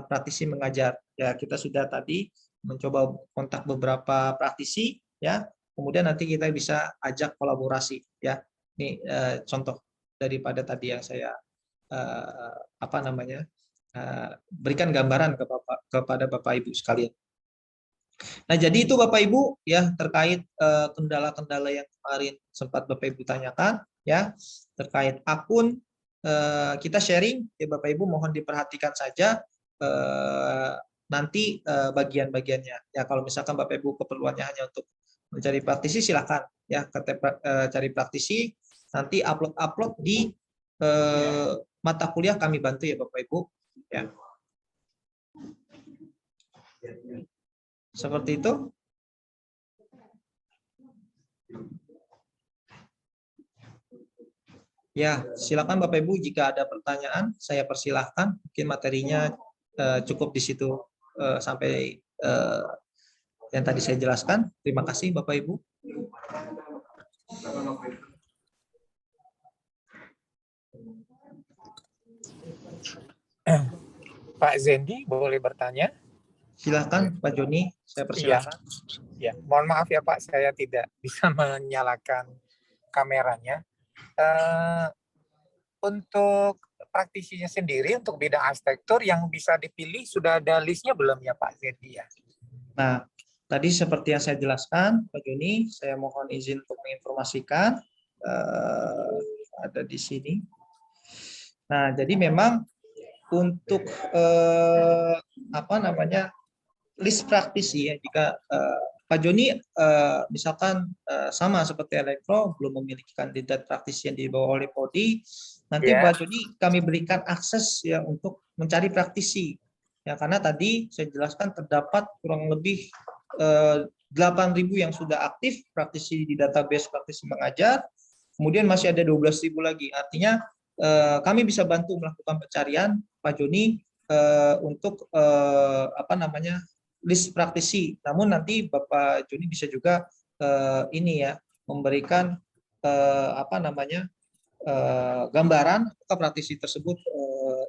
praktisi mengajar ya. Kita sudah tadi mencoba kontak beberapa praktisi ya, kemudian nanti kita bisa ajak kolaborasi ya. Ini contoh daripada tadi yang saya berikan gambaran kepada Bapak Ibu sekalian. Nah, jadi itu Bapak Ibu ya terkait kendala-kendala yang kemarin sempat Bapak Ibu tanyakan ya, terkait akun. Kita sharing ya Bapak Ibu, mohon diperhatikan saja nanti bagian-bagiannya ya. Kalau misalkan Bapak Ibu keperluannya hanya untuk mencari praktisi, silakan ya cari praktisi, nanti upload di mata kuliah, kami bantu ya Bapak Ibu ya. Seperti itu. Ya, silakan Bapak Ibu, jika ada pertanyaan saya persilahkan. Mungkin materinya cukup di situ sampai yang tadi saya jelaskan. Terima kasih Bapak Ibu. Pak Zendi boleh bertanya? Silakan Pak Joni, saya persilahkan. Ya, mohon maaf ya Pak, saya tidak bisa menyalakan kameranya. Untuk praktisinya sendiri, untuk bidang arsitektur yang bisa dipilih, sudah ada listnya belum ya Pak Zendi ya? Nah, tadi seperti yang saya jelaskan Pak Joni, saya mohon izin untuk menginformasikan ada di sini. Nah, jadi memang untuk list praktisi ya, jika Pak Joni misalkan sama seperti elektro belum memiliki kandidat praktisi yang dibawa oleh prodi, nanti Ya. Pak Joni kami berikan akses ya untuk mencari praktisi. Ya karena tadi saya jelaskan terdapat kurang lebih 8.000 yang sudah aktif praktisi di database praktisi mengajar, kemudian masih ada 12.000 lagi. Artinya kami bisa bantu melakukan pencarian Pak Joni untuk list praktisi. Namun nanti Bapak Joni bisa juga ini ya memberikan gambaran apakah praktisi tersebut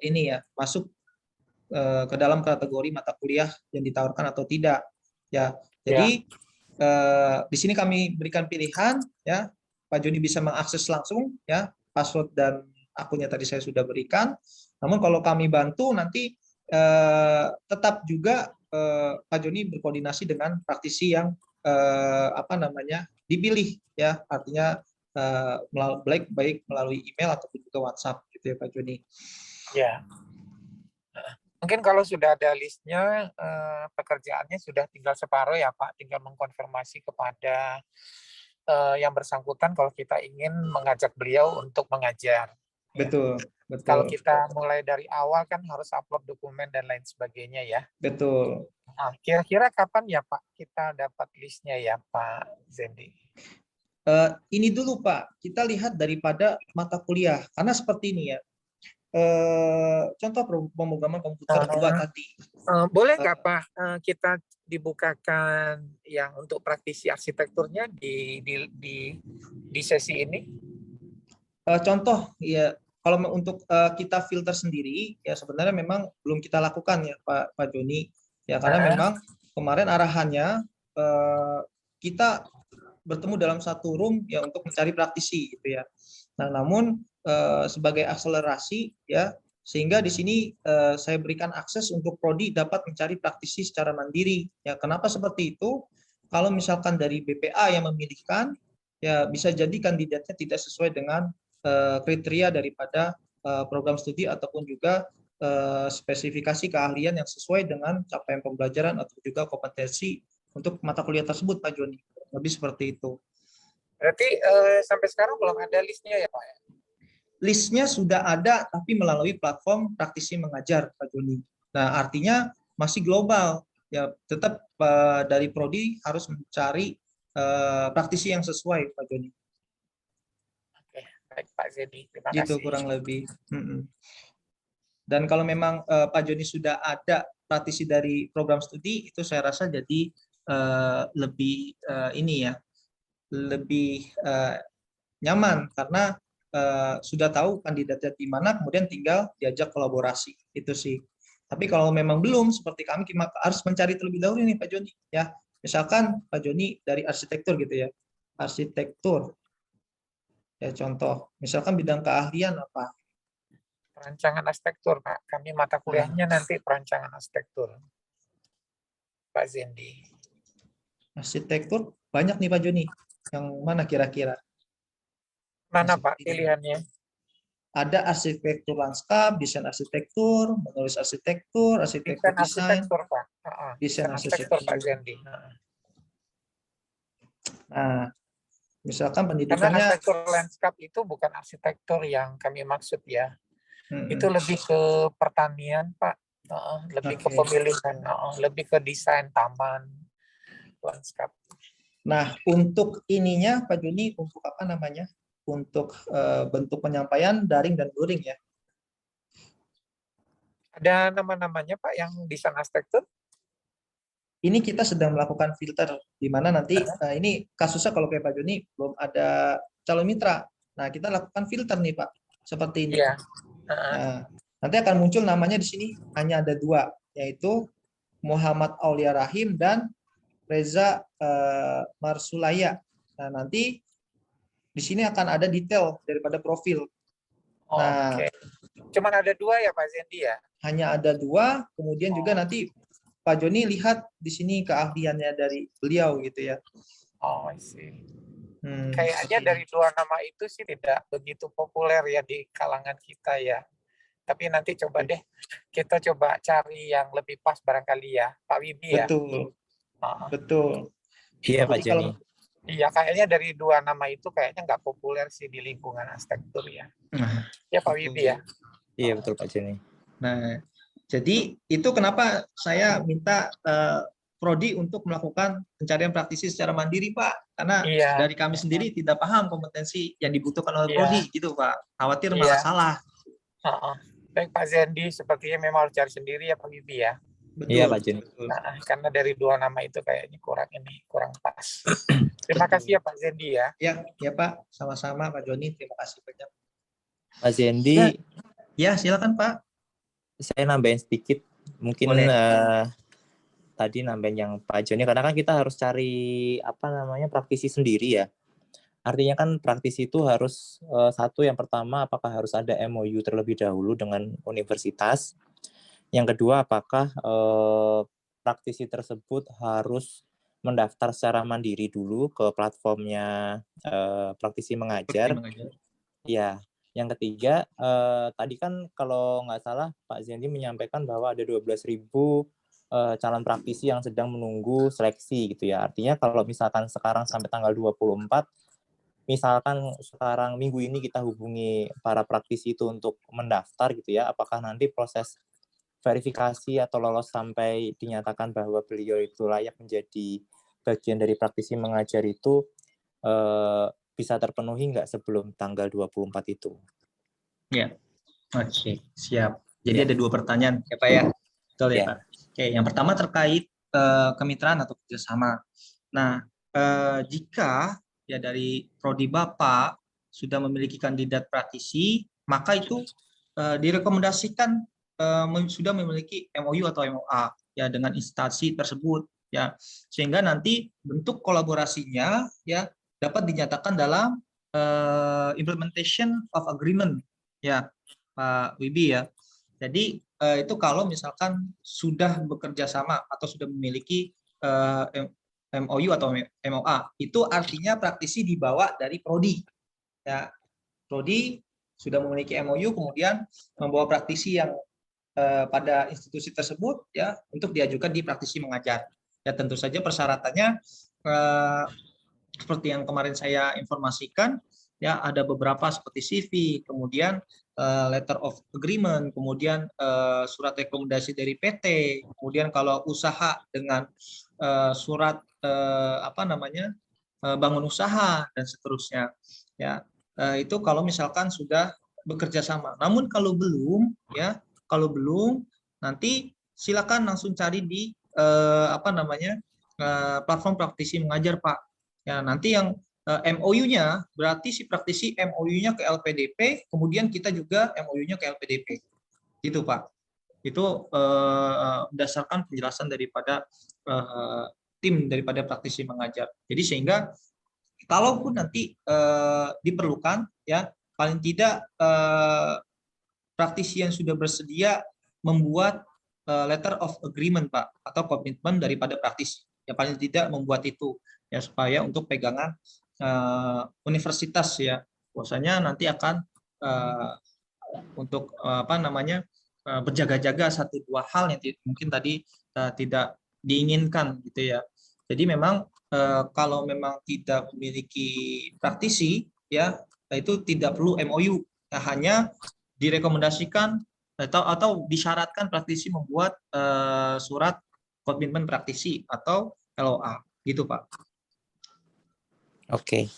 ini ya masuk ke dalam kategori mata kuliah yang ditawarkan atau tidak. Ya, jadi di sini kami berikan pilihan ya. Pak Joni bisa mengakses langsung ya password dan akunnya tadi saya sudah berikan. Namun kalau kami bantu nanti tetap juga Pak Joni berkoordinasi dengan praktisi yang dipilih ya, artinya baik melalui email ataupun juga WhatsApp gitu ya Pak Joni. Ya. Mungkin kalau sudah ada listnya, pekerjaannya sudah tinggal separuh ya Pak, tinggal mengkonfirmasi kepada yang bersangkutan kalau kita ingin mengajak beliau untuk mengajar. Betul, Ya. betul. Kalau kita mulai dari awal kan harus upload dokumen dan lain sebagainya ya. Betul. Nah, kira-kira kapan ya Pak kita dapat listnya ya Pak Zendi? Ini dulu Pak, kita lihat daripada mata kuliah, karena seperti ini ya. Contoh pemrograman komputer 2 tadi. Boleh nggak Pak kita dibukakan yang untuk praktisi arsitekturnya di sesi ini? Contoh ya, kalau untuk kita filter sendiri ya sebenarnya memang belum kita lakukan ya Pak Joni ya, karena memang kemarin arahannya kita bertemu dalam satu room ya untuk mencari praktisi gitu ya. Nah, namun sebagai akselerasi ya, sehingga di sini saya berikan akses untuk prodi dapat mencari praktisi secara mandiri. Ya, kenapa seperti itu? Kalau misalkan dari BPA yang memilihkan, ya bisa jadi kandidatnya tidak sesuai dengan kriteria daripada program studi ataupun juga spesifikasi keahlian yang sesuai dengan capaian pembelajaran atau juga kompetensi untuk mata kuliah tersebut, Pak Joni. Lebih seperti itu. Berarti sampai sekarang belum ada listnya ya Pak? Listnya sudah ada, tapi melalui platform praktisi mengajar, Pak Joni. Nah, artinya masih global. Ya, tetap dari prodi harus mencari praktisi yang sesuai, Pak Joni. Oke, baik Pak Zedi, terima Gitu kasih. kurang lebih. Dan kalau memang Pak Joni sudah ada praktisi dari program studi, itu saya rasa jadi lebih lebih nyaman karena sudah tahu kandidatnya di mana, kemudian tinggal diajak kolaborasi itu sih. Tapi kalau memang belum, seperti kami harus mencari terlebih dahulu nih Pak Joni ya. Misalkan Pak Joni dari arsitektur gitu ya, arsitektur ya, contoh misalkan bidang keahlian apa, perancangan arsitektur Pak. Kami mata kuliahnya nanti perancangan arsitektur Pak Zendi. Arsitektur banyak nih Pak Joni, yang mana kira-kira? Mana Pak pilihannya? Ada arsitektur lanskap, desain arsitektur, menulis arsitektur, arsitektur desain, arsitektur Pak. desain arsitektur Pak arsitektur. Zendi. Nah, misalkan Karena pendidikannya arsitektur lanskap itu bukan arsitektur yang kami maksud ya. Itu lebih ke pertanian Pak. Lebih ke pemilihan, lebih ke desain taman lanskap. Nah, untuk ininya Pak Joni, untuk apa namanya? Untuk bentuk penyampaian daring dan luring ya. Ada nama-namanya Pak yang desain arsitektur? Ini kita sedang melakukan filter, di mana nanti ini kasusnya kalau kayak Pak Joni belum ada calon mitra. Nah, kita lakukan filter nih Pak, seperti ini. Iya. Nah, nanti akan muncul namanya di sini hanya ada 2, yaitu Muhammad Aulia Rahim dan Reza Marsulaya. Nah, nanti di sini akan ada detail daripada profil. Nah, cuman ada 2 ya Pak Zendi ya? Hanya ada 2, kemudian juga nanti Pak Joni lihat di sini keahliannya dari beliau gitu ya. Oh, I see. Kayaknya dari 2 nama itu sih tidak begitu populer ya di kalangan kita ya. Tapi nanti coba deh, kita coba cari yang lebih pas barangkali ya, Pak Wibi ya. Betul, betul. Iya Pak Jadi kalau Joni. iya kayaknya dari dua nama itu kayaknya nggak populer sih di lingkungan arsitektur ya. Nah, Ya Pak betul. Wibi ya. Iya betul Pak Joni. Nah, jadi itu kenapa saya minta Prodi untuk melakukan pencarian praktisi secara mandiri, Pak. Karena Iya. dari kami sendiri tidak paham kompetensi yang dibutuhkan oleh Iya. Prodi, gitu, Pak. Khawatir malah Iya. salah. Baik Pak Zendi, sepertinya memang harus cari sendiri ya Pak Wibi ya. Betul. Iya Pak Joni. Betul. Nah, karena dari dua nama itu kayaknya kurang pas. Terima kasih ya Pak Zendi ya. Ya Pak, sama-sama Pak Joni. Terima kasih banyak. Pak Zendi, Ya, silakan Pak. saya nambahin sedikit. Mungkin tadi nambahin yang Pak Joni, karena kan kita harus cari praktisi sendiri ya. Artinya kan praktisi itu harus satu, yang pertama apakah harus ada MOU terlebih dahulu dengan universitas. Yang kedua, apakah praktisi tersebut harus mendaftar secara mandiri dulu ke platformnya praktisi mengajar. Ya, yang ketiga, tadi kan kalau nggak salah Pak Zendi menyampaikan bahwa ada 12.000 calon praktisi yang sedang menunggu seleksi gitu ya. Artinya kalau misalkan sekarang sampai tanggal 24, misalkan sekarang minggu ini kita hubungi para praktisi itu untuk mendaftar gitu ya, apakah nanti proses verifikasi atau lolos sampai dinyatakan bahwa beliau itu layak menjadi bagian dari praktisi mengajar itu bisa terpenuhi nggak sebelum tanggal 24 itu? Ya, oke, siap. Jadi ada dua pertanyaan ya Pak ya. Betul ya Pak. Oke, yang pertama terkait kemitraan atau kerjasama. Nah, jika ya dari prodi Bapak sudah memiliki kandidat praktisi, maka itu direkomendasikan sudah memiliki MOU atau MOA ya dengan instansi tersebut ya, sehingga nanti bentuk kolaborasinya ya dapat dinyatakan dalam implementation of agreement ya Pak Wibi ya. Jadi itu kalau misalkan sudah bekerja sama atau sudah memiliki MOU atau MOA, itu artinya praktisi dibawa dari prodi ya. Prodi sudah memiliki MOU, kemudian membawa praktisi yang pada institusi tersebut ya untuk diajukan di praktisi mengajar. Ya tentu saja persyaratannya seperti yang kemarin saya informasikan ya, ada beberapa seperti CV, kemudian letter of agreement, kemudian surat rekomendasi dari PT, kemudian kalau usaha dengan surat bangun usaha dan seterusnya ya. Itu kalau misalkan sudah bekerja sama. Namun kalau belum ya, kalau belum, nanti silakan langsung cari di platform praktisi mengajar Pak. Ya, nanti yang MOU-nya berarti si praktisi MOU-nya ke LPDP, kemudian kita juga MOU-nya ke LPDP. Gitu Pak. Itu berdasarkan penjelasan daripada tim daripada praktisi mengajar. Jadi sehingga kalaupun nanti diperlukan ya, paling tidak praktisi yang sudah bersedia membuat letter of agreement Pak, atau komitmen daripada praktisi. Ya paling tidak membuat itu ya, supaya untuk pegangan universitas ya, bahwasanya nanti akan untuk berjaga-jaga satu dua hal yang mungkin tadi tidak diinginkan gitu ya. Jadi memang kalau memang tidak memiliki praktisi ya, itu tidak perlu MOU, hanya direkomendasikan atau disyaratkan praktisi membuat surat komitmen praktisi atau LOA gitu Pak. Oke.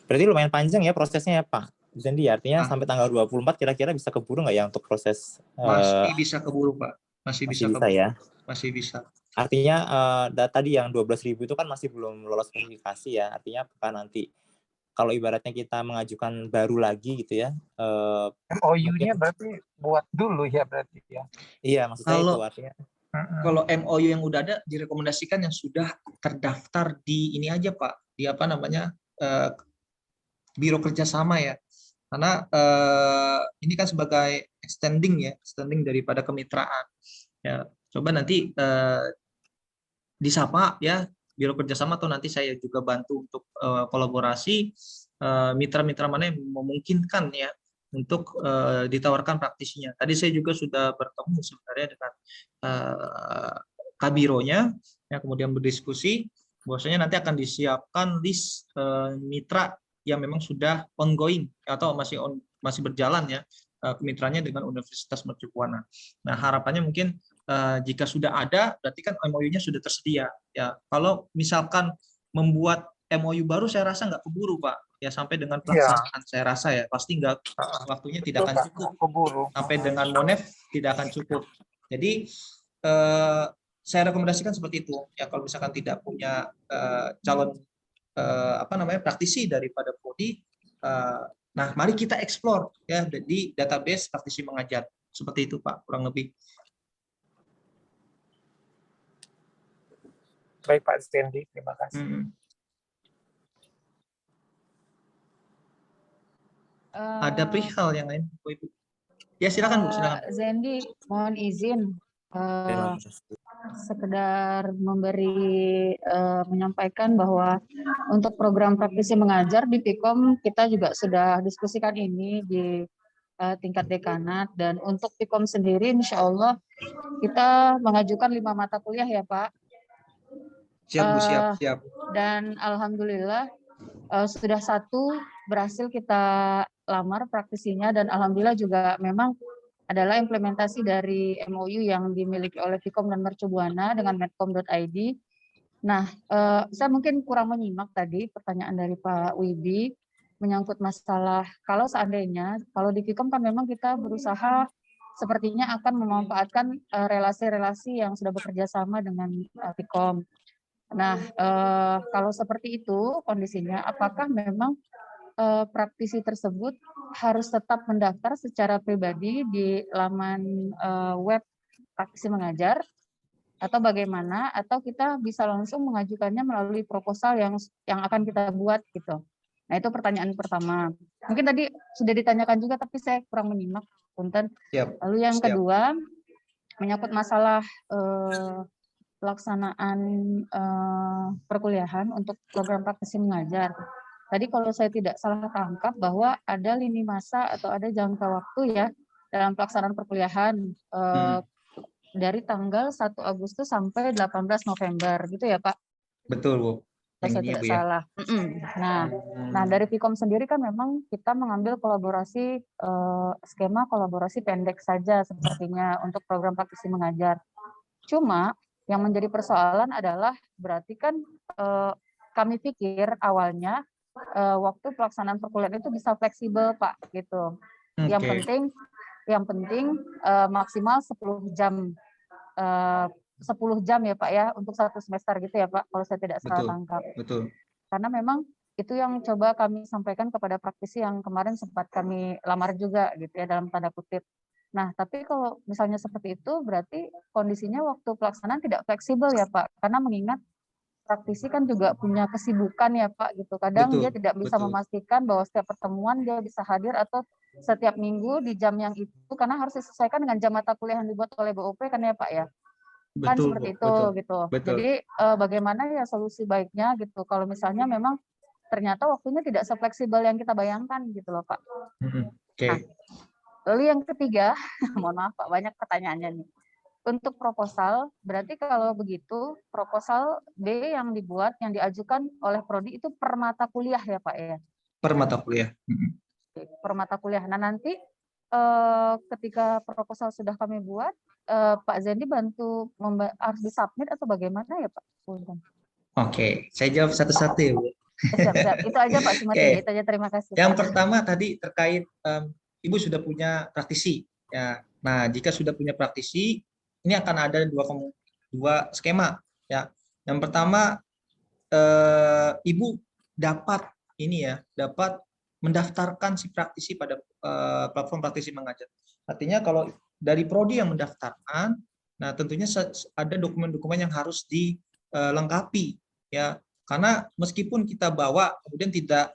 Berarti lumayan panjang ya prosesnya ya Pak Zendi, artinya sampai tanggal 24 kira-kira bisa keburu nggak ya untuk proses? Masih bisa keburu Pak. Masih bisa keburu. Ya. Masih bisa. Artinya tadi yang 12.000 itu kan masih belum lolos verifikasi ya. Artinya apakah nanti kalau ibaratnya kita mengajukan baru lagi gitu ya. MOU-nya berarti buat dulu ya berarti ya. Iya, maksudnya itu artinya. Kalau MOU yang udah ada direkomendasikan yang sudah terdaftar di ini aja Pak, di biro kerjasama ya. Karena ini kan sebagai extending daripada kemitraan. Ya, coba nanti disapa ya biro kerjasama, atau nanti saya juga bantu untuk kolaborasi mitra-mitra mana yang memungkinkan ya untuk ditawarkan praktisinya. Tadi saya juga sudah bertemu sebenarnya dengan kabironya ya, kemudian berdiskusi bahwasanya nanti akan disiapkan list mitra yang memang sudah ongoing atau masih berjalan ya kemitraannya dengan Universitas Mercu Buana. Nah, harapannya mungkin jika sudah ada, berarti kan MOU-nya sudah tersedia. Ya, kalau misalkan membuat MOU baru, saya rasa nggak keburu, Pak. Ya, sampai dengan pelaksanaan, saya rasa ya pasti nggak, waktunya tidak akan cukup. Sampai dengan Monef tidak akan cukup. Jadi saya rekomendasikan seperti itu. Ya, kalau misalkan tidak punya calon praktisi daripada prodi, nah mari kita explore ya di database praktisi mengajar. Seperti itu, Pak, kurang lebih. Baik, Pak Zendi, terima kasih. Ada perihal yang lain, Bu Ibu? Ya, silakan Bu, silakan. Zendi, mohon izin sekedar menyampaikan bahwa untuk program praktisi mengajar di Pikom kita juga sudah diskusikan ini di tingkat dekanat, dan untuk Pikom sendiri insya Allah kita mengajukan 5 mata kuliah ya Pak. Siap Bu, siap. Dan alhamdulillah sudah 1 berhasil kita lamar praktisinya, dan alhamdulillah juga memang adalah implementasi dari MOU yang dimiliki oleh Pikom dan Mercu Buana dengan medcom.id. Nah, saya mungkin kurang menyimak tadi pertanyaan dari Pak Wibi menyangkut masalah kalau seandainya, kalau di Pikom kan memang kita berusaha sepertinya akan memanfaatkan relasi-relasi yang sudah bekerja sama dengan Pikom. Nah, kalau seperti itu kondisinya, apakah memang praktisi tersebut harus tetap mendaftar secara pribadi di laman web praktisi mengajar, atau bagaimana? Atau kita bisa langsung mengajukannya melalui proposal yang akan kita buat gitu. Nah, itu pertanyaan pertama. Mungkin tadi sudah ditanyakan juga, tapi saya kurang menyimak, punten. Lalu yang kedua, menyangkut masalah pelaksanaan perkuliahan untuk program praktisi mengajar. Tadi kalau saya tidak salah tangkap bahwa ada lini masa atau ada jangka waktu ya dalam pelaksanaan perkuliahan dari tanggal 1 Agustus sampai 18 November gitu ya Pak? Betul Bu. Kalau saya tidak salah. Nah dari Pikom sendiri kan memang kita mengambil kolaborasi skema kolaborasi pendek saja sepertinya untuk program praktisi mengajar. Cuma yang menjadi persoalan adalah berarti kan kami pikir awalnya waktu pelaksanaan perkuliahan itu bisa fleksibel Pak gitu. Yang penting maksimal 10 jam 10 jam ya Pak ya untuk 1 semester gitu ya Pak kalau saya tidak salah tangkap. Betul. Karena memang itu yang coba kami sampaikan kepada praktisi yang kemarin sempat kami lamar juga gitu ya dalam tanda kutip. Nah, tapi kalau misalnya seperti itu berarti kondisinya waktu pelaksanaan tidak fleksibel ya Pak, karena mengingat praktisi kan juga punya kesibukan ya Pak gitu. Kadang dia tidak bisa memastikan bahwa setiap pertemuan dia bisa hadir atau setiap minggu di jam yang itu karena harus disesuaikan dengan jam mata kuliah yang dibuat oleh BOP kan ya Pak ya. Kan seperti itu gitu. Jadi bagaimana ya solusi baiknya gitu kalau misalnya memang ternyata waktunya tidak sefleksibel yang kita bayangkan gitu loh Pak. Nah, lalu yang ketiga, mohon maaf Pak banyak pertanyaannya nih. Untuk proposal, berarti kalau begitu proposal B yang dibuat, yang diajukan oleh Prodi itu per mata kuliah ya Pak ya? Per mata kuliah. Per mata kuliah. Nah nanti ketika proposal sudah kami buat, Pak Zendi bantu harus disubmit atau bagaimana ya Pak? Oke, saya jawab satu-satu ya Bu. Siap. Itu aja Pak Sumatri, itu aja terima kasih. Yang pertama tadi terkait Ibu sudah punya praktisi. Ya. Nah jika sudah punya praktisi, ini akan ada dua skema ya. Yang pertama Ibu dapat mendaftarkan si praktisi pada platform praktisi mengajar. Artinya kalau dari prodi yang mendaftarkan, nah tentunya ada dokumen-dokumen yang harus dilengkapi ya. Karena meskipun kita bawa kemudian tidak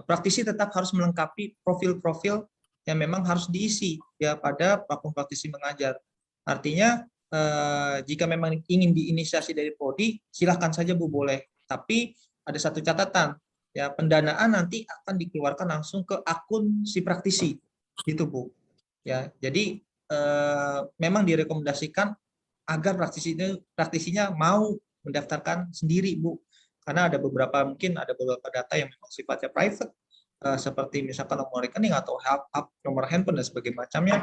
praktisi tetap harus melengkapi profil-profil yang memang harus diisi ya pada platform praktisi mengajar. Artinya jika memang ingin diinisiasi dari prodi, silahkan saja Bu boleh. Tapi ada satu catatan ya, pendanaan nanti akan dikeluarkan langsung ke akun si praktisi, gitu Bu. Ya, jadi memang direkomendasikan agar praktisinya mau mendaftarkan sendiri, Bu. Karena mungkin ada beberapa data yang memang sifatnya private, seperti misalkan nomor rekening atau nomor handphone dan sebagainya macamnya.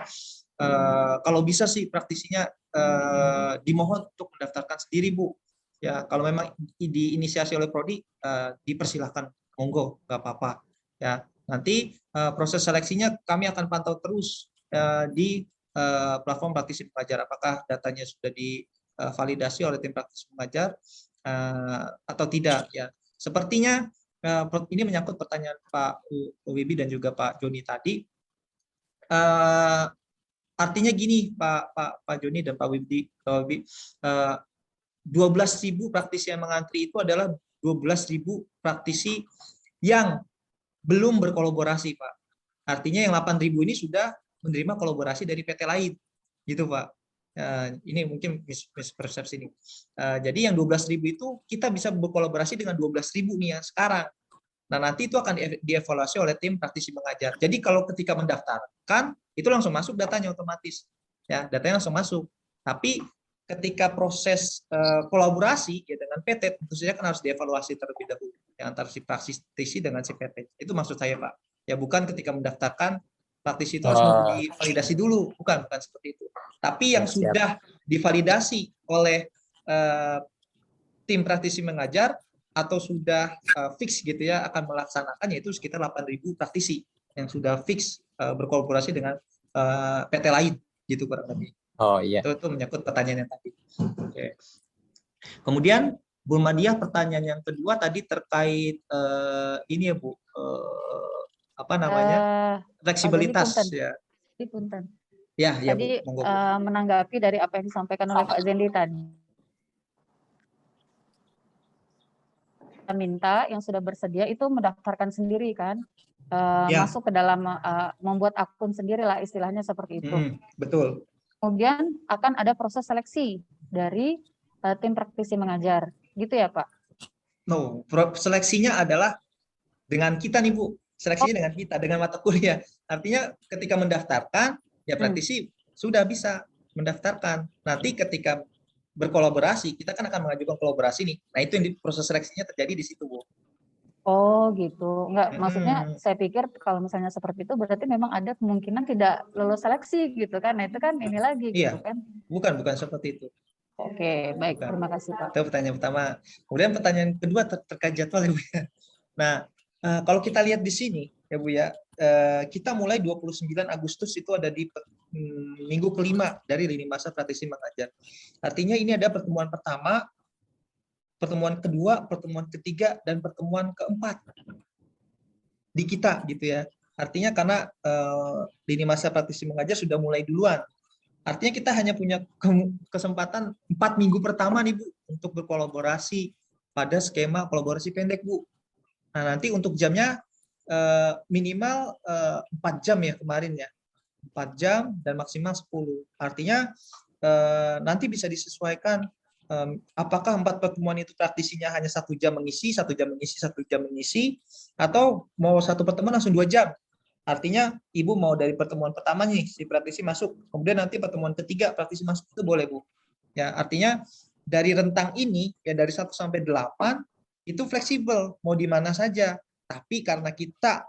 Kalau bisa sih praktisinya dimohon untuk mendaftarkan sendiri, Bu. Ya, kalau memang diinisiasi oleh prodi, dipersilahkan, monggo, nggak apa-apa. Ya, nanti proses seleksinya kami akan pantau terus di platform praktisi pengajar. Apakah datanya sudah divalidasi oleh tim praktisi pengajar atau tidak? Ya, sepertinya ini menyangkut pertanyaan Pak Wibi dan juga Pak Joni tadi. Artinya gini, Pak Joni dan Pak Wibi, 12.000 praktisi yang mengantri itu adalah 12.000 praktisi yang belum berkolaborasi, Pak. Artinya yang 8.000 ini sudah menerima kolaborasi dari PT lain, gitu, Pak. Ini mungkin mispersepsi ini. Jadi yang 12.000 itu kita bisa berkolaborasi dengan 12.000 nih ya sekarang. Nah, nanti itu akan dievaluasi oleh tim praktisi mengajar. Jadi kalau ketika mendaftarkan, itu langsung masuk datanya otomatis. Ya, datanya langsung masuk. Tapi ketika proses kolaborasi ya dengan PT, tentu saja kan harus dievaluasi terlebih dahulu ya, antara si praktisi dengan si PT. Itu maksud saya, Pak. Ya, bukan ketika mendaftarkan praktisi itu harus divalidasi dulu, bukan seperti itu. Tapi yang sudah divalidasi oleh tim praktisi mengajar atau sudah fix gitu ya akan melaksanakan, yaitu sekitar 8.000 praktisi yang sudah fix berkolaborasi dengan PT lain, gitu kurang lebih. Oh iya. Itu menyangkut pertanyaan yang tadi. Oke. Kemudian Bu Madiah, pertanyaan yang kedua tadi terkait ini ya Bu, apa namanya, fleksibilitas ya. Punten. Ya tadi Bu, menanggapi dari apa yang disampaikan oleh Pak Zendi tadi. Kita minta yang sudah bersedia itu mendaftarkan sendiri kan, masuk ke dalam membuat akun sendiri lah istilahnya seperti itu. Betul. Kemudian akan ada proses seleksi dari tim praktisi mengajar, gitu ya Pak? No, seleksinya adalah dengan kita nih Bu, seleksinya dengan kita, dengan mata kuliah. Artinya ketika mendaftarkan, ya praktisi sudah bisa mendaftarkan. Nanti ketika berkolaborasi, kita kan akan mengajukan kolaborasi nih. Nah itu yang proses seleksinya terjadi di situ Bu. Oh gitu, enggak maksudnya saya pikir kalau misalnya seperti itu berarti memang ada kemungkinan tidak lolos seleksi gitu kan, nah itu kan ini lagi gitu kan. Bukan seperti itu. Oke, baik, terima kasih Pak. Itu pertanyaan pertama. Kemudian pertanyaan kedua terkait jadwal ya Bu ya. Nah kalau kita lihat di sini ya Bu ya, kita mulai 29 Agustus itu ada di minggu kelima dari lini masa praktisi mengajar. Artinya ini ada pertemuan pertama, pertemuan kedua, pertemuan ketiga, dan pertemuan keempat di kita gitu ya. Artinya karena lini masa praktisi mengajar sudah mulai duluan. Artinya kita hanya punya kesempatan 4 minggu pertama nih Bu untuk berkolaborasi pada skema kolaborasi pendek Bu. Nah nanti untuk jamnya minimal 4 jam ya kemarin ya. 4 jam dan maksimal 10. Artinya nanti bisa disesuaikan apakah 4 pertemuan itu praktisinya hanya 1 jam mengisi, 1 jam mengisi, 1 jam mengisi, atau mau 1 pertemuan langsung 2 jam. Artinya Ibu mau dari pertemuan pertama nih si praktisi masuk, kemudian nanti pertemuan ketiga praktisi masuk, itu boleh Bu. Ya, artinya dari rentang ini ya dari 1 sampai 8 itu fleksibel, mau di mana saja. Tapi karena kita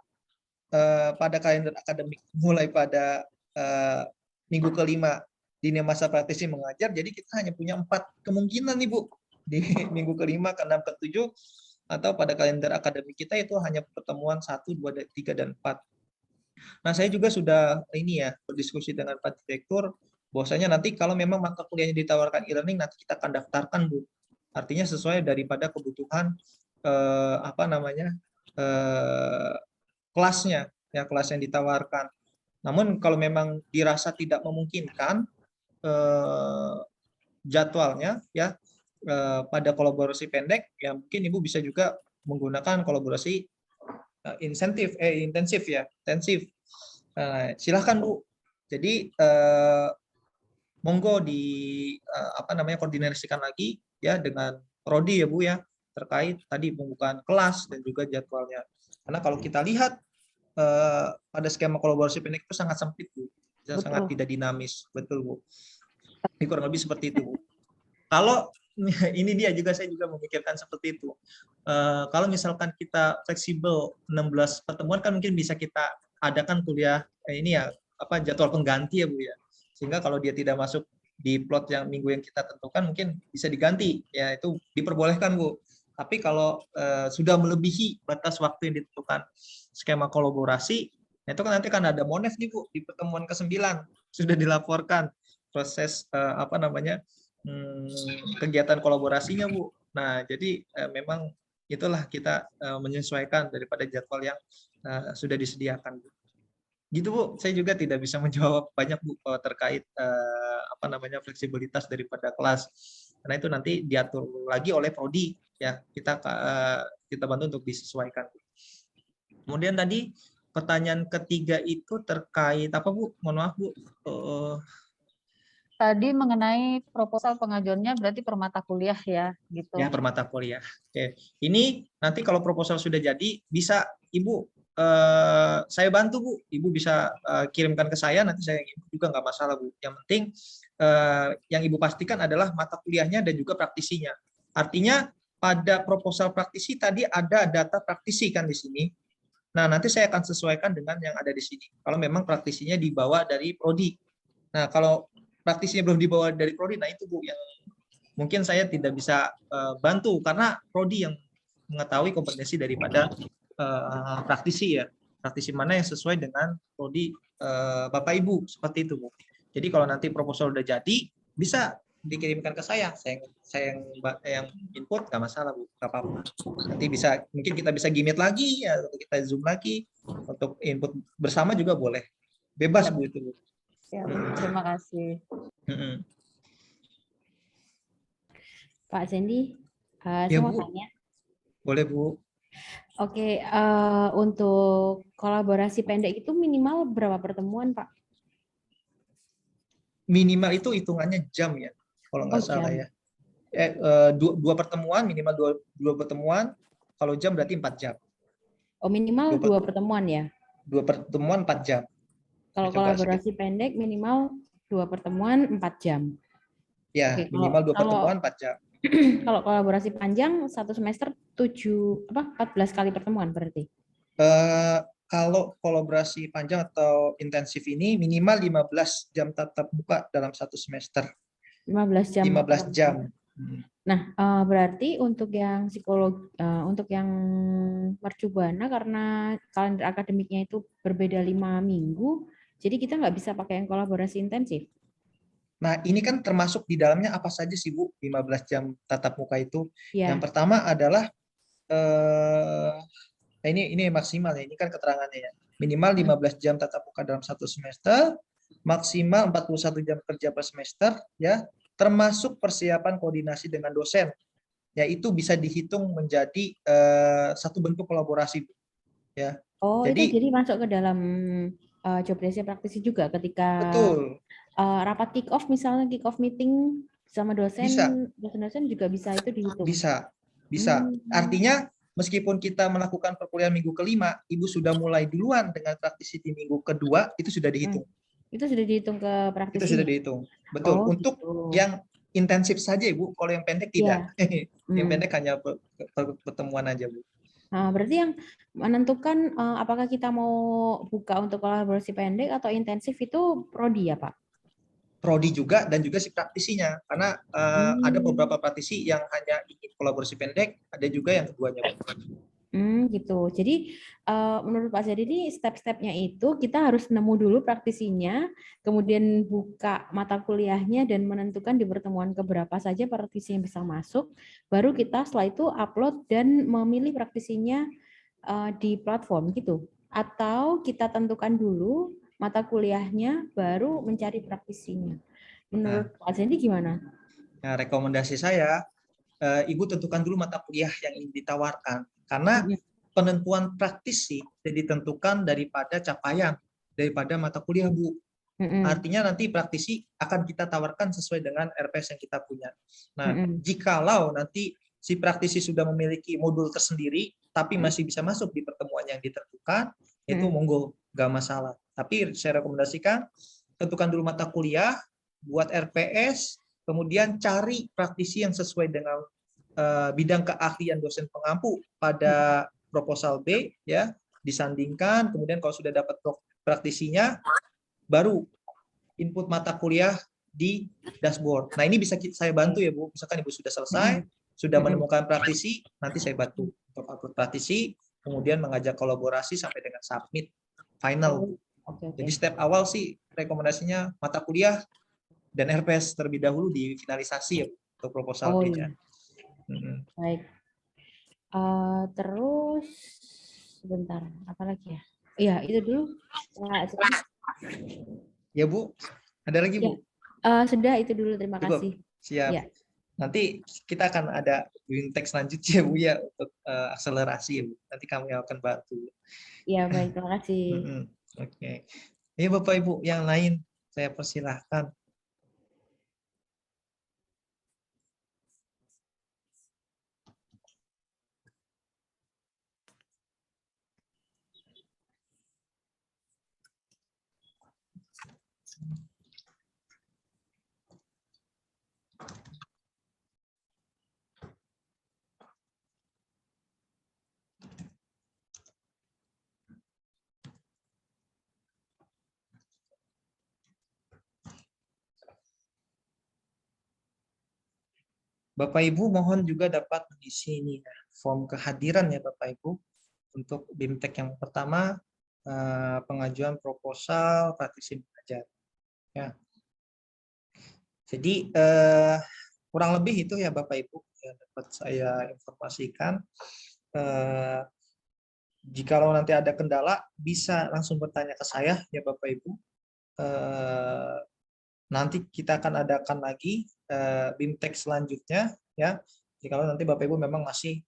pada kalender akademik mulai pada minggu kelima di masa praktisi mengajar, jadi kita hanya punya 4 kemungkinan nih Bu di minggu kelima, ke-6, ke-7, atau pada kalender akademik kita itu hanya pertemuan 1, 2, 3, dan 4. Nah saya juga sudah ini ya berdiskusi dengan Pak Direktur, bahwasanya nanti kalau memang mata kuliahnya ditawarkan e-learning, nanti kita akan daftarkan Bu. Artinya sesuai daripada kebutuhan kelasnya, ya kelas yang ditawarkan. Namun kalau memang dirasa tidak memungkinkan jadwalnya ya pada kolaborasi pendek, ya mungkin Ibu bisa juga menggunakan kolaborasi intensif ya, intensif. Silahkan Bu. Jadi monggo koordinasikan lagi ya dengan prodi ya Bu ya, terkait tadi pembukaan kelas dan juga jadwalnya. Karena kalau kita lihat pada skema kolaborasi pendek itu sangat sempit Bu, sangat tidak dinamis, betul Bu. Kurang lebih seperti itu, Bu. Kalau ini dia juga saya juga memikirkan seperti itu. Kalau misalkan kita fleksibel 16 pertemuan kan mungkin bisa kita adakan kuliah ini ya jadwal pengganti ya Bu ya. Sehingga kalau dia tidak masuk di plot yang minggu yang kita tentukan mungkin bisa diganti ya, itu diperbolehkan Bu. Tapi kalau sudah melebihi batas waktu yang ditentukan skema kolaborasi, itu kan nanti kan ada monef nih Bu di pertemuan ke-9 sudah dilaporkan proses kegiatan kolaborasinya Bu. Nah jadi memang itulah kita menyesuaikan daripada jadwal yang sudah disediakan Bu. Gitu Bu, saya juga tidak bisa menjawab banyak Bu terkait fleksibilitas daripada kelas, karena itu nanti diatur lagi oleh prodi ya, kita bantu untuk disesuaikan. Kemudian tadi pertanyaan ketiga itu terkait apa Bu? Mohon maaf Bu. Tadi mengenai proposal pengajuannya berarti per mata kuliah ya, gitu. Ya, per mata kuliah. Oke. Ini nanti kalau proposal sudah jadi, bisa Ibu, saya bantu Bu. Ibu bisa kirimkan ke saya, nanti saya juga nggak masalah Bu. Yang penting yang Ibu pastikan adalah mata kuliahnya dan juga praktisinya. Artinya pada proposal praktisi tadi ada data praktisi kan di sini. Nah, nanti saya akan sesuaikan dengan yang ada di sini. Kalau memang praktisinya dibawa dari prodi. Nah, kalau praktisinya belum dibawa dari prodi, nah itu Bu yang mungkin saya tidak bisa bantu karena prodi yang mengetahui kompetensi daripada praktisi ya, praktisi mana yang sesuai dengan prodi Bapak Ibu, seperti itu Bu. Jadi kalau nanti proposal udah jadi bisa dikirimkan ke saya yang input, nggak masalah Bu, nggak apa-apa. Nanti mungkin kita bisa gimit lagi ya, atau kita zoom lagi untuk input bersama juga boleh, bebas Bu itu Bu. Ya, terima kasih. Pak Zendi, Ya, saya mau Bu. tanya. Boleh Bu. Oke, untuk kolaborasi pendek itu minimal berapa pertemuan, Pak? Minimal itu hitungannya jam ya, kalau nggak salah jam. ya. Dua pertemuan, minimal dua pertemuan. Kalau jam berarti 4 jam. Oh, minimal dua pertemuan ya? 2 pertemuan 4 jam. Kalau kolaborasi pendek minimal 2 pertemuan 4 jam. Ya, Oke, minimal 2 pertemuan 4 jam. Kalau kolaborasi panjang 1 semester 14 kali pertemuan berarti. Kalau kolaborasi panjang atau intensif ini minimal 15 jam tatap muka dalam 1 semester. 15 jam. 15 jam. Nah, berarti untuk yang untuk yang mercubana karena kalender akademiknya itu berbeda 5 minggu, jadi kita nggak bisa pakai yang kolaborasi intensif. Nah, ini kan termasuk di dalamnya apa saja sih Bu, 15 jam tatap muka itu? Ya. Yang pertama adalah ini maksimal ya, ini kan keterangannya ya. Minimal 15 jam tatap muka dalam 1 semester, maksimal 41 jam kerja per semester ya, termasuk persiapan koordinasi dengan dosen. Ya, itu bisa dihitung menjadi satu bentuk kolaborasi ya. Oh, itu jadi masuk ke dalam job desk praktisi juga ketika betul. Rapat kick off misalnya, kick off meeting sama dosen juga bisa itu dihitung. Bisa. Artinya meskipun kita melakukan perkuliahan minggu kelima, Ibu sudah mulai duluan dengan praktisi di minggu kedua, itu sudah dihitung. Itu sudah dihitung ke praktisi. Itu sudah dihitung. Betul. Untuk yang intensif saja Ibu, kalau yang pendek tidak. Yang pendek hanya pertemuan aja Bu. Nah, berarti yang menentukan apakah kita mau buka untuk kolaborasi pendek atau intensif itu prodi ya Pak? Prodi juga dan juga si praktisinya, karena ada beberapa praktisi yang hanya ingin kolaborasi pendek, ada juga yang keduanya. Gitu. Jadi menurut Pak Zedi ini step-stepnya itu kita harus nemu dulu praktisinya, kemudian buka mata kuliahnya dan menentukan di pertemuan keberapa saja praktisi yang bisa masuk, baru kita setelah itu upload dan memilih praktisinya di platform gitu. Atau kita tentukan dulu mata kuliahnya baru mencari praktisinya. Menurut Pak Zedi gimana? Nah, rekomendasi saya Ibu tentukan dulu mata kuliah yang ingin ditawarkan. Karena penentuan praktisi ditentukan daripada capaian, daripada mata kuliah, Bu. Artinya nanti praktisi akan kita tawarkan sesuai dengan RPS yang kita punya. Nah, jikalau nanti si praktisi sudah memiliki modul tersendiri, tapi masih bisa masuk di pertemuan yang ditentukan, itu monggo, nggak masalah. Tapi saya rekomendasikan, tentukan dulu mata kuliah, buat RPS, kemudian cari praktisi yang sesuai dengan bidang keahlian dosen pengampu pada proposal B, ya, disandingkan, kemudian kalau sudah dapat praktisinya, baru input mata kuliah di dashboard. Nah, ini bisa saya bantu ya, Bu. Misalkan Ibu sudah selesai, sudah menemukan praktisi, nanti saya bantu untuk upload praktisi, kemudian mengajak kolaborasi sampai dengan submit final. Jadi step awal sih rekomendasinya mata kuliah dan RPS terlebih dahulu difinalisasi ya untuk proposal B-nya. Baik. Terus sebentar, apa lagi ya? Iya, itu dulu. Ya, Bu. Ada lagi, Bu? Sudah, itu dulu. Terima Cukup. kasih. Siap. Ya. Nanti kita akan ada Wingtech selanjutnya, Bu, ya, untuk akselerasi, ya, Bu. Nanti kami akan bantu. Iya, baik. Terima kasih. Oke. Ya, Bapak Ibu yang lain, saya persilahkan. Bapak Ibu mohon juga dapat mengisi ini ya, form kehadiran ya Bapak Ibu untuk BIMTEK yang pertama, pengajuan proposal praktisi mengajar. Ya. Jadi kurang lebih itu ya Bapak Ibu yang dapat saya informasikan. Jikalau nanti ada kendala bisa langsung bertanya ke saya ya Bapak Ibu. Nanti kita akan adakan lagi BIMTEK selanjutnya ya. Jikalau nanti Bapak Ibu memang masih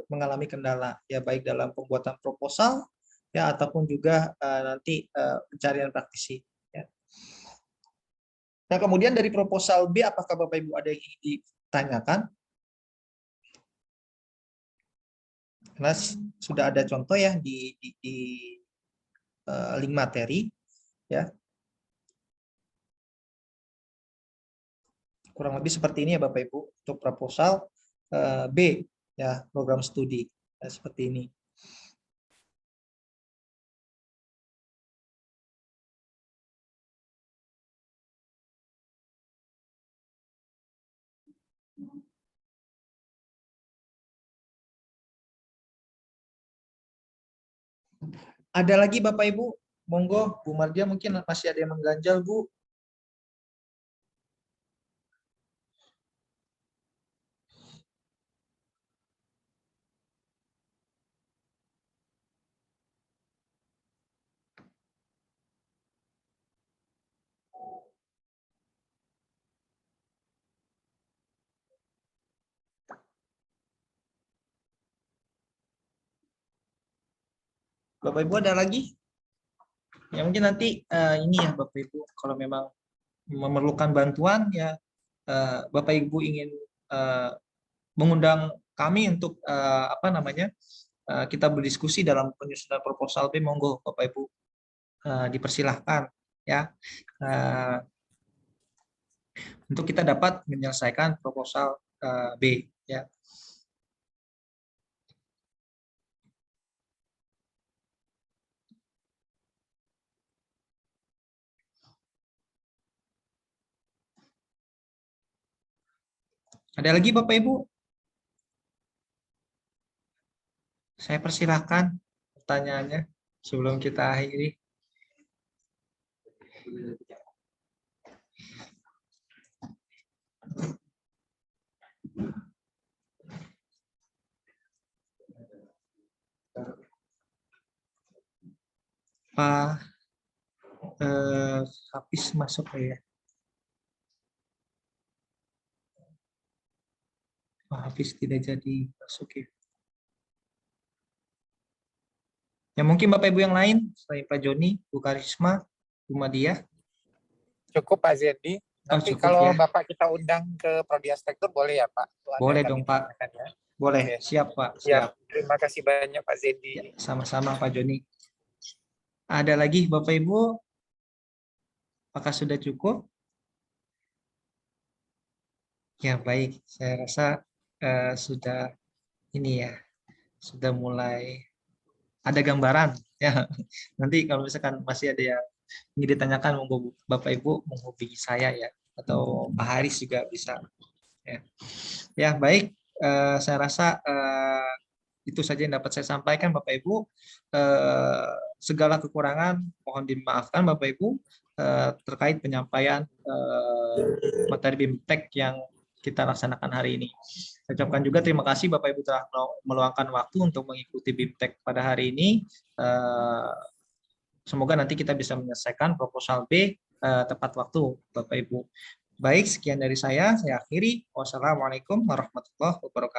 mengalami kendala ya baik dalam pembuatan proposal ya ataupun juga nanti pencarian praktisi ya. Nah, kemudian dari proposal B apakah Bapak Ibu ada yang ingin ditanyakan? Karena sudah ada contoh ya di link materi ya. Kurang lebih seperti ini ya Bapak Ibu untuk proposal B ya, program studi ya, seperti ini. Ada lagi Bapak Ibu? Monggo, Bu Mardia mungkin masih ada yang mengganjal, Bu. Bapak Ibu ada lagi? Ya mungkin nanti ini ya Bapak Ibu, kalau memang memerlukan bantuan ya Bapak Ibu ingin mengundang kami untuk apa namanya kita berdiskusi dalam penyusunan proposal B, monggo Bapak Ibu dipersilahkan ya untuk kita dapat menyelesaikan proposal B ya. Ada lagi Bapak Ibu? Saya persilahkan pertanyaannya sebelum kita akhiri. Pak Hafiz masuk ya? Pak Hafiz tidak jadi masuk ya? Ya mungkin Bapak Ibu yang lain selain Pak Joni, Bu Karisma, Bu Madia. Cukup Pak Zendi. Nanti cukup, kalau ya. Bapak kita undang ke Prodi Arsitektur boleh ya Pak? Boleh dong Pak. Ya. Boleh, siap Pak. Siap. Terima kasih banyak Pak Zendi. Ya, sama-sama Pak Joni. Ada lagi Bapak Ibu? Apakah sudah cukup? Ya, baik. Saya rasa sudah ini ya, sudah mulai ada gambaran ya. Nanti kalau misalkan masih ada yang ingin ditanyakan, monggo Bapak Ibu menghubungi saya ya, atau Pak Haris juga bisa. Ya, ya baik. Saya rasa itu saja yang dapat saya sampaikan Bapak Ibu. Segala kekurangan mohon dimaafkan Bapak Ibu terkait penyampaian materi BIMTEK yang kita laksanakan hari ini. Saya ucapkan juga terima kasih Bapak Ibu telah meluangkan waktu untuk mengikuti BIMTEK pada hari ini. Semoga nanti kita bisa menyelesaikan proposal B tepat waktu Bapak Ibu. Baik, sekian dari saya akhiri. Wassalamualaikum warahmatullahi wabarakatuh.